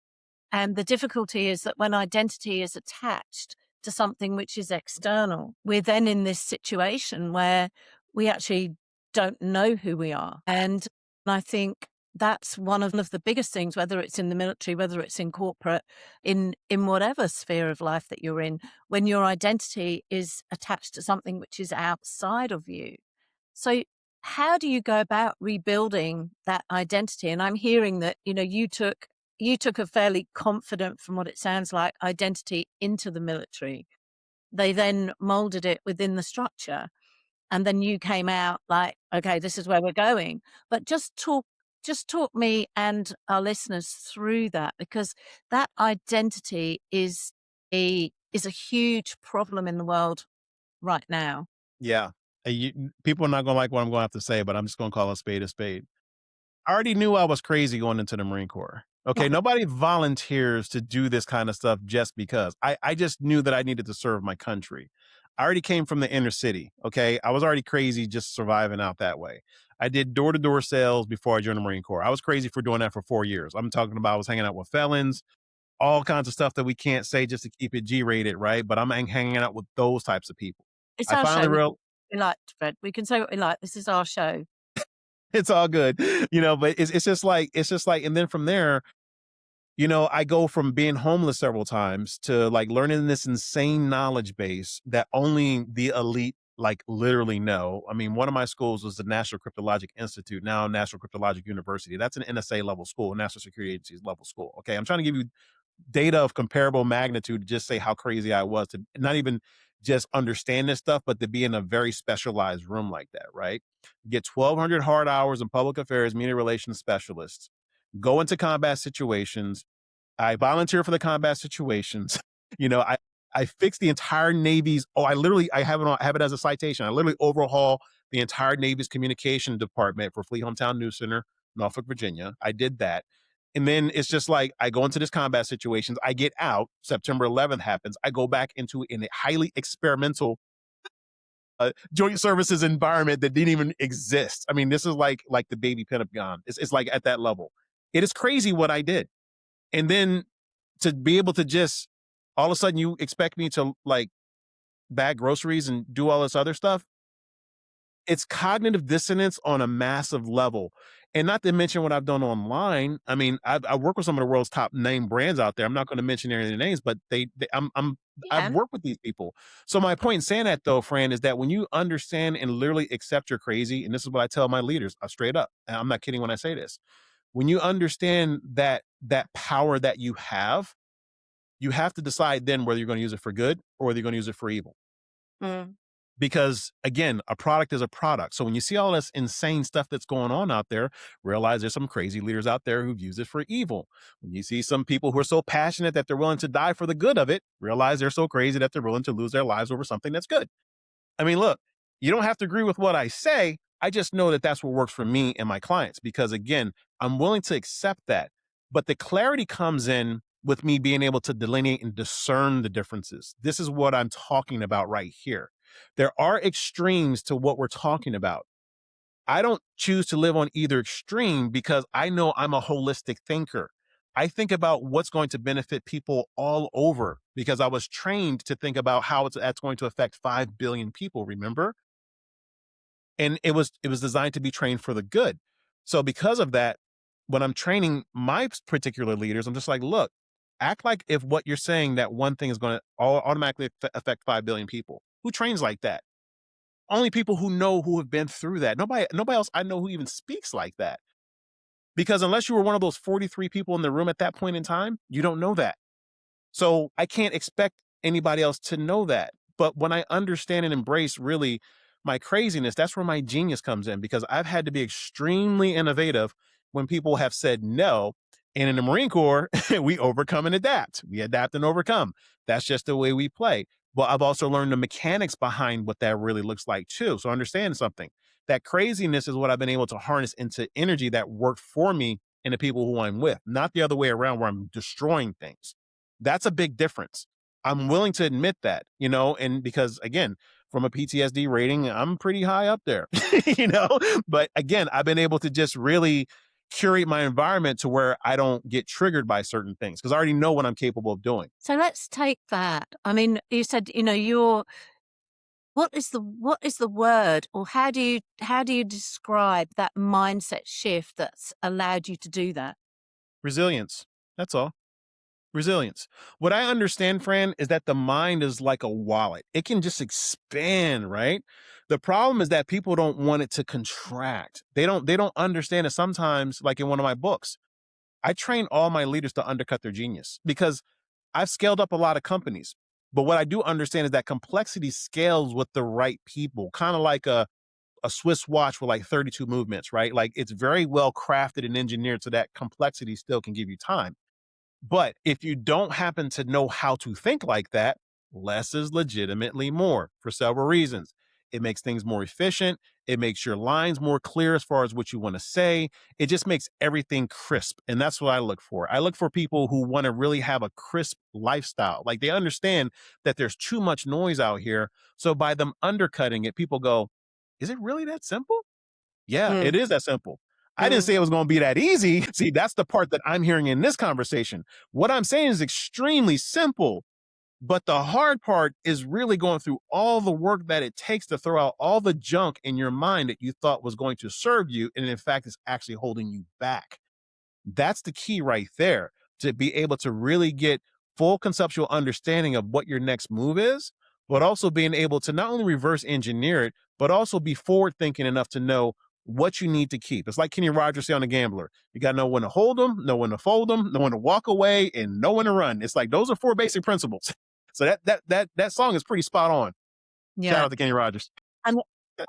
Speaker 2: And the difficulty is that when identity is attached to something which is external, we're then in this situation where we actually don't know who we are. And I think that's one of the biggest things, whether it's in the military, whether it's in corporate, in whatever sphere of life that you're in, when your identity is attached to something which is outside of you. So how do you go about rebuilding that identity? And I'm hearing that, you took a fairly confident, from what it sounds like, identity into the military. They then molded it within the structure. And then you came out like, okay, this is where we're going. But just talk me and our listeners through that, because that identity is a huge problem in the world right now.
Speaker 1: Yeah. People are not going to like what I'm going to have to say, but I'm just going to call a spade a spade. I already knew I was crazy going into the Marine Corps. Okay,
Speaker 2: Right.
Speaker 1: nobody volunteers to do this kind of stuff just because. I just knew that I needed to serve my country. I already came from the inner city. Okay, I was already crazy just surviving out that way. I did door to door sales before I joined the Marine Corps. I was crazy for doing that for 4 years. I'm talking about I was hanging out with felons, all kinds of stuff that we can't say just to keep it G rated, right? But I'm hanging out with those types of people.
Speaker 2: It's
Speaker 1: I
Speaker 2: our show.
Speaker 1: finally
Speaker 2: We
Speaker 1: real
Speaker 2: like, Fred. We can say what we like. This is our show.
Speaker 1: it's all good, but it's just like, and then from there, I go from being homeless several times to like learning this insane knowledge base that only the elite like literally know. I mean, one of my schools was the National Cryptologic Institute, now National Cryptologic University. That's an NSA level school, National Security Agency's level school. Okay. I'm trying to give you data of comparable magnitude to just say how crazy I was, to not even just understand this stuff, but to be in a very specialized room like that, right? Get 1,200 hard hours in public affairs, media relations specialists, go into combat situations. I volunteer for the combat situations. You know, I I fixed the entire Navy's. Oh, I have it as a citation. I literally overhaul the entire Navy's communication department for Fleet Hometown News Center, Norfolk, Virginia. I did that. And then it's just like I go into this combat situations. I get out. September 11th happens. I go back into a highly experimental joint services environment that didn't even exist. I mean, this is like the baby Pentagon. It's like at that level. It is crazy what I did. And then to be able to just all of a sudden you expect me to like bag groceries and do all this other stuff. It's cognitive dissonance on a massive level. And not to mention what I've done online. I mean, I work with some of the world's top name brands out there. I'm not going to mention any of their names, but I've
Speaker 2: Yeah.
Speaker 1: worked with these people. So my point in saying that though, Fran, is that when you understand and literally accept you're crazy, and this is what I tell my leaders, straight up, and I'm not kidding when I say this. When you understand that power that you have to decide then whether you're going to use it for good or whether you're going to use it for evil.
Speaker 2: Mm.
Speaker 1: Because again, a product is a product. So when you see all this insane stuff that's going on out there, realize there's some crazy leaders out there who've used it for evil. When you see some people who are so passionate that they're willing to die for the good of it, realize they're so crazy that they're willing to lose their lives over something that's good. I mean, look, you don't have to agree with what I say. I just know that that's what works for me and my clients because, again, I'm willing to accept that. But the clarity comes in with me being able to delineate and discern the differences. This is what I'm talking about right here. There are extremes to what we're talking about. I don't choose to live on either extreme because I know I'm a holistic thinker. I think about what's going to benefit people all over because I was trained to think about how that's going to affect 5 billion people, remember? And it was designed to be trained for the good. So because of that, when I'm training my particular leaders, I'm just like, look, act like if what you're saying that one thing is going to automatically affect 5 billion people. Who trains like that? Only people who know who have been through that. Nobody else I know who even speaks like that. Because unless you were one of those 43 people in the room at that point in time, you don't know that. So I can't expect anybody else to know that. But when I understand and embrace really my craziness, that's where my genius comes in because I've had to be extremely innovative when people have said no. And in the Marine Corps, we overcome and adapt. We adapt and overcome. That's just the way we play. But I've also learned the mechanics behind what that really looks like too. So understand something. That craziness is what I've been able to harness into energy that worked for me and the people who I'm with, not the other way around where I'm destroying things. That's a big difference. I'm willing to admit that, and because again, from a PTSD rating, I'm pretty high up there, you know, but again, I've been able to just really curate my environment to where I don't get triggered by certain things because I already know what I'm capable of doing.
Speaker 2: So let's take that. I mean, you said, you're what is the word or how do you describe that mindset shift that's allowed you to do that?
Speaker 1: Resilience. That's all. Resilience. What I understand, Fran, is that the mind is like a wallet. It can just expand, right? The problem is that people don't want it to contract. They don't understand it sometimes, like in one of my books. I train all my leaders to undercut their genius because I've scaled up a lot of companies. But what I do understand is that complexity scales with the right people, kind of like a Swiss watch with like 32 movements, right? Like it's very well crafted and engineered so that complexity still can give you time. But if you don't happen to know how to think like that, less is legitimately more for several reasons. It makes things more efficient. It makes your lines more clear as far as what you want to say. It just makes everything crisp. And that's what I look for. I look for people who want to really have a crisp lifestyle. Like they understand that there's too much noise out here. So by them undercutting it, people go, is it really that simple? Yeah, it
Speaker 2: Mm,
Speaker 1: is that simple. I didn't say
Speaker 2: mm,
Speaker 1: it was gonna be that easy. See, that's the part that I'm hearing in this conversation. What I'm saying is extremely simple, but the hard part is really going through all the work that it takes to throw out all the junk in your mind that you thought was going to serve you, and in fact, is actually holding you back. That's the key right there to be able to really get full conceptual understanding of what your next move is, but also being able to not only reverse engineer it, but also be forward thinking enough to know what you need to keep. It's like Kenny Rogers say on The Gambler. You got to know when to hold them, know when to fold them, know when to walk away, and know when to run. It's like those are four basic principles. So that song is pretty spot on. Shout
Speaker 2: yeah,
Speaker 1: out to Kenny Rogers.
Speaker 2: and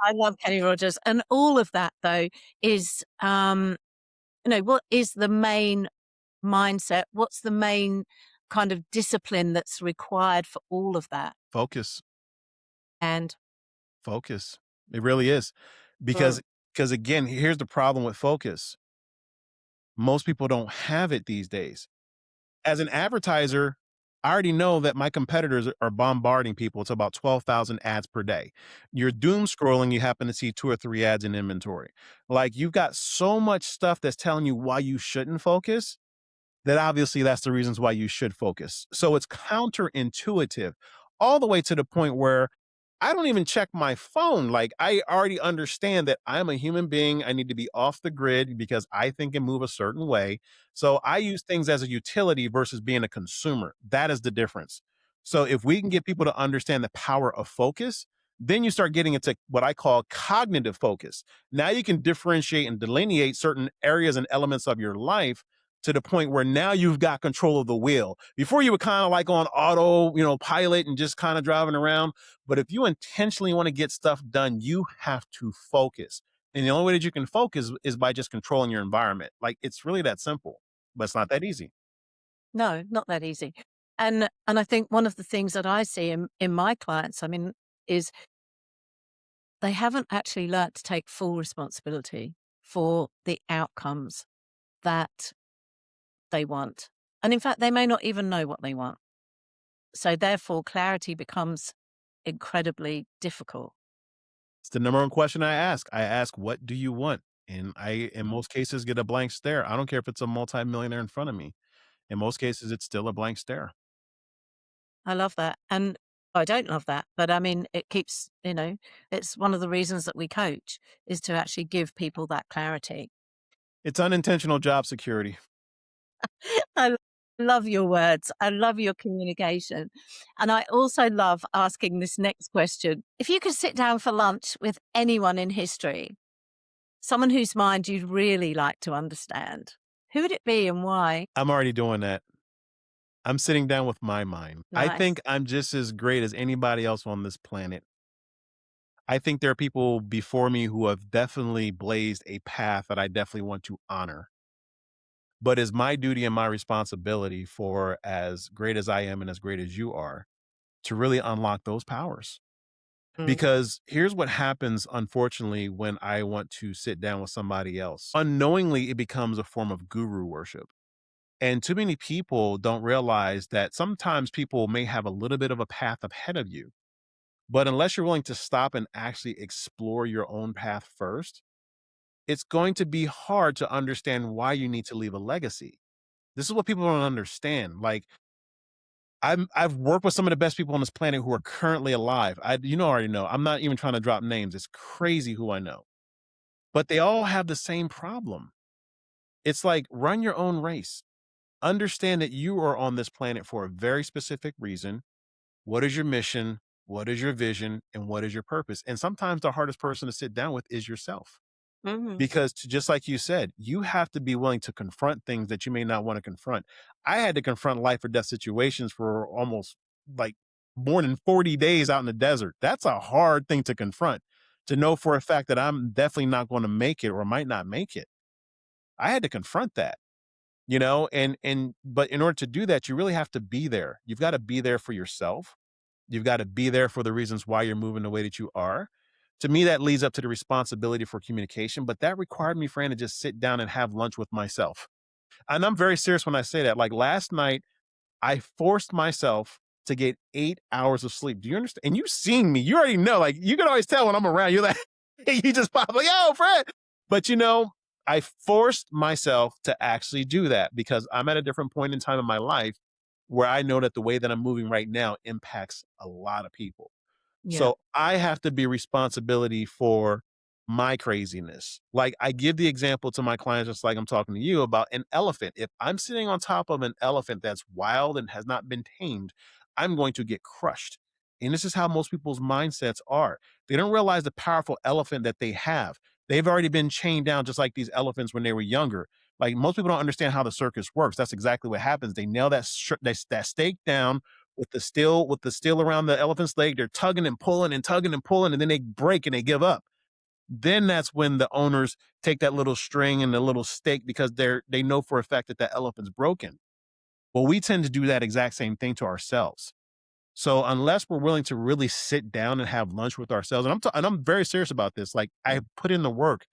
Speaker 2: I love Kenny Rogers, and all of that though is, what is the main mindset? What's the main kind of discipline that's required for all of that?
Speaker 1: Focus.
Speaker 2: And
Speaker 1: Focus. It really is.
Speaker 2: mm,
Speaker 1: Because again, here's the problem with focus. Most people don't have it these days. As an advertiser, I already know that my competitors are bombarding people. It's about 12,000 ads per day. You're doom scrolling, you happen to see two or three ads in inventory. Like you've got so much stuff that's telling you why you shouldn't focus that obviously that's the reasons why you should focus. So it's counterintuitive all the way to the point where I don't even check my phone. Like, I already understand that I'm a human being. I need to be off the grid because I think and move a certain way. So I use things as a utility versus being a consumer. That is the difference. So if we can get people to understand the power of focus, then you start getting into what I call cognitive focus. Now you can differentiate and delineate certain areas and elements of your life to the point where now you've got control of the wheel. Before you were kind of like on auto, pilot and just kind of driving around. But if you intentionally want to get stuff done, you have to focus. And the only way that you can focus is by just controlling your environment. Like, it's really that simple, but it's not that easy.
Speaker 2: No, not that easy. And I think one of the things that I see in my clients, I mean, is they haven't actually learnt to take full responsibility for the outcomes that they want. And in fact, they may not even know what they want. So therefore, clarity becomes incredibly difficult.
Speaker 1: It's the number one question I ask. I ask, what do you want? And I, in most cases, get a blank stare. I don't care if it's a multimillionaire in front of me. In most cases, it's still a blank stare.
Speaker 2: I love that. And I don't love that, but I mean, it keeps, it's one of the reasons that we coach is to actually give people that clarity.
Speaker 1: It's unintentional job security.
Speaker 2: I love your words. I love your communication. And I also love asking this next question. If you could sit down for lunch with anyone in history, someone whose mind you'd really like to understand, who would it be and why?
Speaker 1: I'm already doing that. I'm sitting down with my mind. I
Speaker 2: Nice.
Speaker 1: think I'm just as great as anybody else on this planet. I think there are people before me who have definitely blazed a path that I definitely want to honor. But it's my duty and my responsibility for as great as I am and as great as you are to really unlock those powers.
Speaker 2: Mm.
Speaker 1: Because here's what happens, unfortunately, when I want to sit down with somebody else. Unknowingly, it becomes a form of guru worship. And too many people don't realize that sometimes people may have a little bit of a path ahead of you. But unless you're willing to stop and actually explore your own path first, it's going to be hard to understand why you need to leave a legacy. This is what people don't understand. Like, I've worked with some of the best people on this planet who are currently alive. Already know. I'm not even trying to drop names. It's crazy who I know. But they all have the same problem. It's like, run your own race. Understand that you are on this planet for a very specific reason. What is your mission? What is your vision? And what is your purpose? And sometimes the hardest person to sit down with is yourself.
Speaker 2: Mhm.
Speaker 1: Because just like you said, you have to be willing to confront things that you may not want to confront. I had to confront life or death situations for almost like more than 40 days out in the desert. That's a hard thing to confront, to know for a fact that I'm definitely not going to make it or might not make it. I had to confront that, but in order to do that, you really have to be there. You've got to be there for yourself. You've got to be there for the reasons why you're moving the way that you are. To me, that leads up to the responsibility for communication, but that required me, Fran, to just sit down and have lunch with myself. And I'm very serious when I say that. Like, last night, I forced myself to get 8 hours of sleep. Do you understand? And you've seen me. You already know. Like, you can always tell when I'm around. You're like, you just pop like, yo, Fred. But I forced myself to actually do that because I'm at a different point in time in my life where I know that the way that I'm moving right now impacts a lot of people.
Speaker 2: Yeah.
Speaker 1: So I have to be responsibility for my craziness. Like, I give the example to my clients, just like I'm talking to you about an elephant. If I'm sitting on top of an elephant that's wild and has not been tamed, I'm going to get crushed. And this is how most people's mindsets are. They don't realize the powerful elephant that they have. They've already been chained down just like these elephants when they were younger. Like, most people don't understand how the circus works. That's exactly what happens. They nail that stake down with the steel around the elephant's leg. They're tugging and pulling, and then they break and they give up. Then that's when the owners take that little string and the little stake because they know for a fact that that elephant's broken. Well, we tend to do that exact same thing to ourselves. So unless we're willing to really sit down and have lunch with ourselves, and I'm very serious about this. Like, I put in the work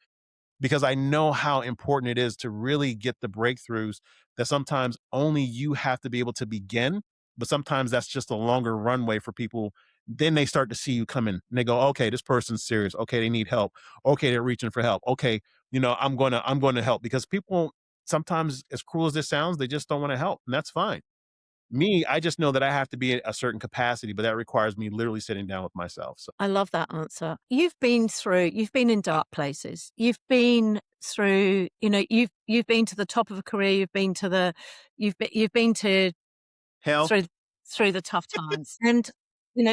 Speaker 1: because I know how important it is to really get the breakthroughs that sometimes only you have to be able to begin, but sometimes that's just a longer runway for people. Then they start to see you coming and they go, okay, this person's serious. Okay, they need help. Okay, they're reaching for help. Okay, I'm going to help because people sometimes, as cruel as this sounds, they just don't want to help. And that's fine. Me, I just know that I have to be at a certain capacity, but that requires me literally sitting down with myself. So
Speaker 2: I love that answer. You've been in dark places. You've been through, you've been to the top of a career, you've been to
Speaker 1: hell,
Speaker 2: through through the tough times. And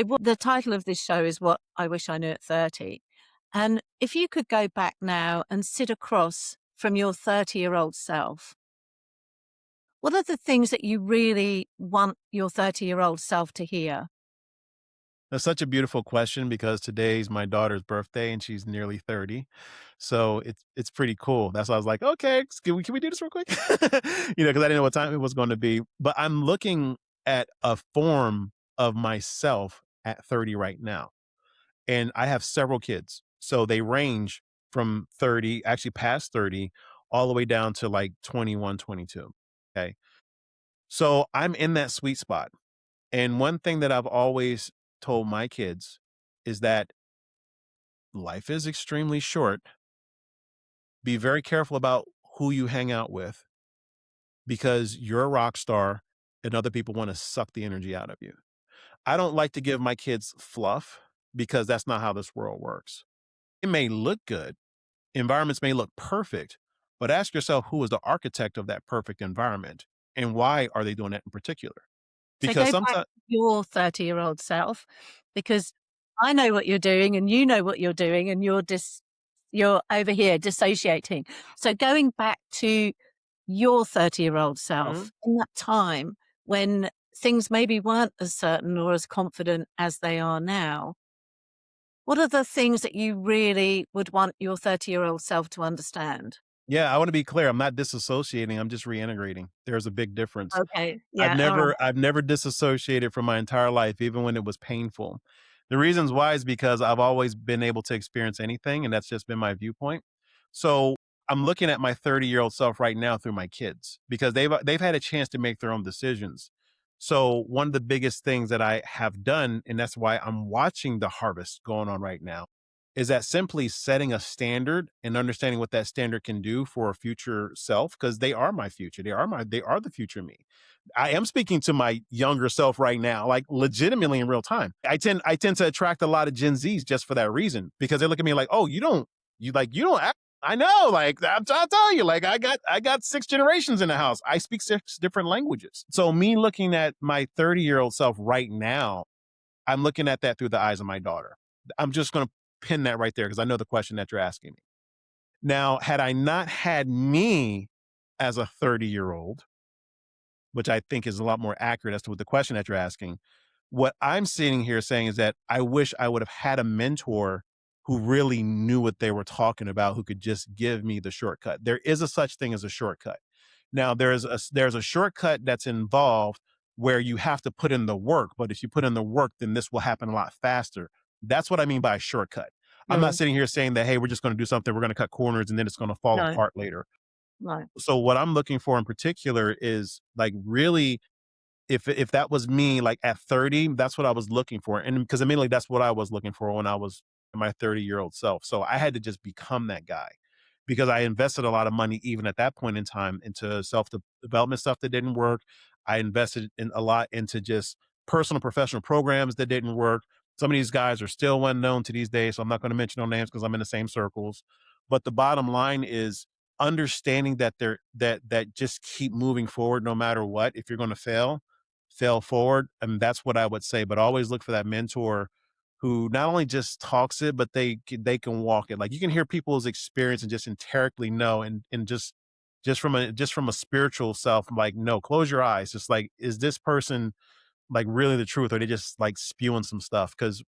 Speaker 2: what the title of this show is What I Wish I Knew at 30. And if you could go back now and sit across from your 30-year-old self, what are the things that you really want your 30-year-old self to hear?
Speaker 1: that's such a beautiful question because today's my daughter's birthday and she's nearly 30. So it's pretty cool. That's why I was like, okay, can we do this real quick? Because I didn't know what time it was going to be. But I'm looking at a form of myself at 30 right now. And I have several kids. So they range from 30, actually past 30, all the way down to like 21, 22. Okay. So I'm in that sweet spot. And one thing that I've always told my kids is that life is extremely short. Be very careful about who you hang out with because you're a rock star and other people want to suck the energy out of you. I don't like to give my kids fluff because that's not how this world works. It may look good, environments may look perfect, but ask yourself who is the architect of that perfect environment and why are they doing that in particular?
Speaker 2: So
Speaker 1: Because
Speaker 2: go back
Speaker 1: sometimes,
Speaker 2: to your 30-year-old self, because I know what you're doing and you know what you're doing and you're over here dissociating. So going back to your 30-year-old self in that time when things maybe weren't as certain or as confident as they are now, what are the things that you really would want your 30-year-old self to understand?
Speaker 1: yeah, I wanna be clear, I'm not disassociating, I'm just reintegrating. There's a big difference.
Speaker 2: Okay.
Speaker 1: I've
Speaker 2: Yeah. All right.
Speaker 1: never I've never disassociated from my entire life, even when it was painful. The reasons why is because I've always been able to experience anything, and that's just been my viewpoint. So, I'm looking at my 30-year-old self right now through my kids because they've had a chance to make their own decisions. So, one of the biggest things that I have done, and that's why I'm watching the harvest going on right now, is that simply setting a standard and understanding what that standard can do for a future self because they are my future. They are the future me. I am speaking to my younger self right now, like legitimately in real time. I tend to attract a lot of Gen Zs just for that reason because they look at me like, oh, you don't act. I know, like I'm trying to tell you, like I got six generations in the house. I speak six different languages. So me looking at my 30-year-old self right now, I'm looking at that through the eyes of my daughter. I'm just going to pin that right there because I know the question that you're asking me. Now, had I not had me as a 30-year-old, which I think is a lot more accurate as to what the question that you're asking, what I'm sitting here saying is that I wish I would have had a mentor who really knew what they were talking about, who could just give me the shortcut. There is a such thing as a shortcut. Now, there's a shortcut that's involved where you have to put in the work, but if you put in the work, then this will happen a lot faster. That's what I mean by a shortcut. I'm not
Speaker 2: Mm,
Speaker 1: sitting here saying that, hey, we're just going to do something, we're going to cut corners, and then it's going to fall
Speaker 2: no,
Speaker 1: apart later.
Speaker 2: no.
Speaker 1: So, what I'm looking for in particular is like really if that was me, like, at 30, that's what I was looking for, and because immediately that's what I was looking for when I was my 30-year-old self, so I had to just become that guy, because I invested a lot of money even at that point in time into self development stuff that didn't work. I invested in a lot into just personal professional programs that didn't work. Some of these guys are still unknown to these days, so I'm not gonna mention no names because 'cause I'm in the same circles, but the bottom line is understanding that that just keep moving forward no matter what. If you're gonna fail forward. And that's what I would say. But always look for that mentor who not only just talks it, but they can walk it. Like you can hear people's experience and just empirically know, and just from a spiritual self, like no, close your eyes. Just like, is this person like really the truth, or they just like spewing some stuff? Because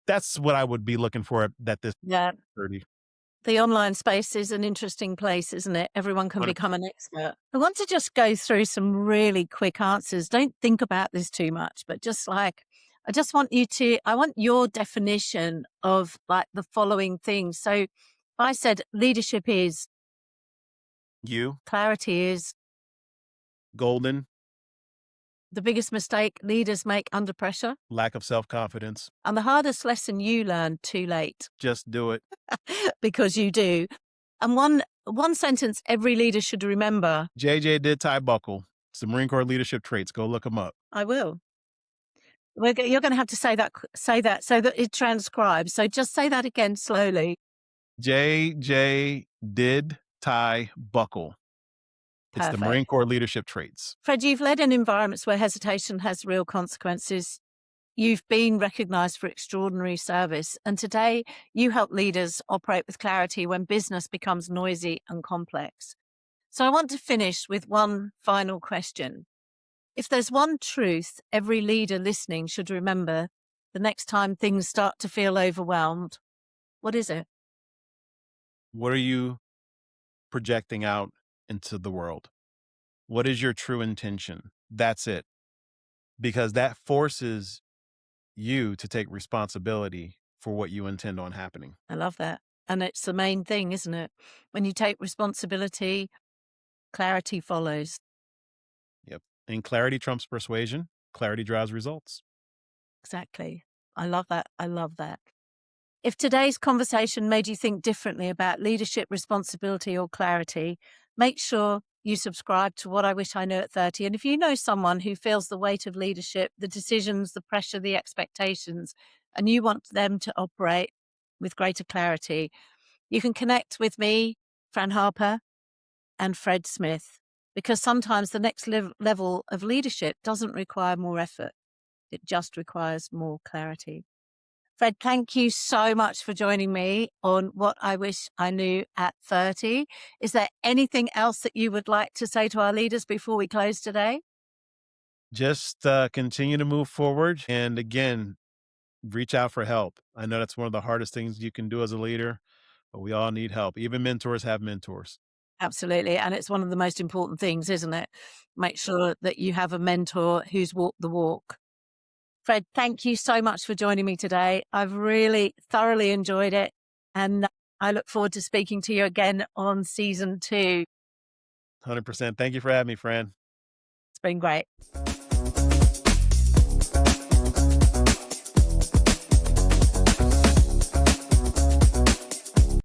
Speaker 1: that's what I would be looking for at this
Speaker 2: Yeah.
Speaker 1: 30.
Speaker 2: The online space is an interesting place, isn't it? Everyone can become an expert. I want to just go through some really quick answers. Don't think about this too much, but I just want I want your definition of like the following things. So if I said leadership is,
Speaker 1: You,
Speaker 2: clarity is,
Speaker 1: golden,
Speaker 2: the biggest mistake leaders make under pressure,
Speaker 1: lack of self confidence.
Speaker 2: and the hardest lesson you learn too late
Speaker 1: Just do it.
Speaker 2: because you do. And one sentence every leader should remember.
Speaker 1: JJ did tie buckle. It's the Marine Corps leadership traits. Go look them up.
Speaker 2: I will. You're going to have to say that so that it transcribes. So just say that again slowly.
Speaker 1: JJ did tie buckle. It's the Marine
Speaker 2: Perfect.
Speaker 1: Corps leadership traits.
Speaker 2: Fred, you've led in environments where hesitation has real consequences. You've been recognized for extraordinary service. And today you help leaders operate with clarity when business becomes noisy and complex. So I want to finish with one final question. If there's one truth every leader listening should remember the next time things start to feel overwhelmed, what is it?
Speaker 1: What are you projecting out into the world? What is your true intention? That's it. Because that forces you to take responsibility for what you intend on happening.
Speaker 2: I love that. And it's the main thing, isn't it? When you take responsibility, clarity follows.
Speaker 1: Yep. And clarity trumps persuasion. Clarity drives results.
Speaker 2: Exactly. I love that. I love that. If today's conversation made you think differently about leadership, responsibility, or clarity, make sure you subscribe to What I Wish I Knew at 30. And if you know someone who feels the weight of leadership, the decisions, the pressure, the expectations, and you want them to operate with greater clarity, you can connect with me, Fran Harper, and Fred Smith, because sometimes the next level of leadership doesn't require more effort. It just requires more clarity. Fred, thank you so much for joining me on What I Wish I Knew at 30. Is there anything else that you would like to say to our leaders before we close today?
Speaker 1: Just continue to move forward. And again, reach out for help. I know that's one of the hardest things you can do as a leader, but we all need help. Even mentors have mentors.
Speaker 2: Absolutely. And it's one of the most important things, isn't it? Make sure that you have a mentor who's walked the walk. Fred, thank you so much for joining me today. I've really thoroughly enjoyed it. And I look forward to speaking to you again on season 2.
Speaker 1: 100%. Thank you for having me, Fran.
Speaker 2: It's been great.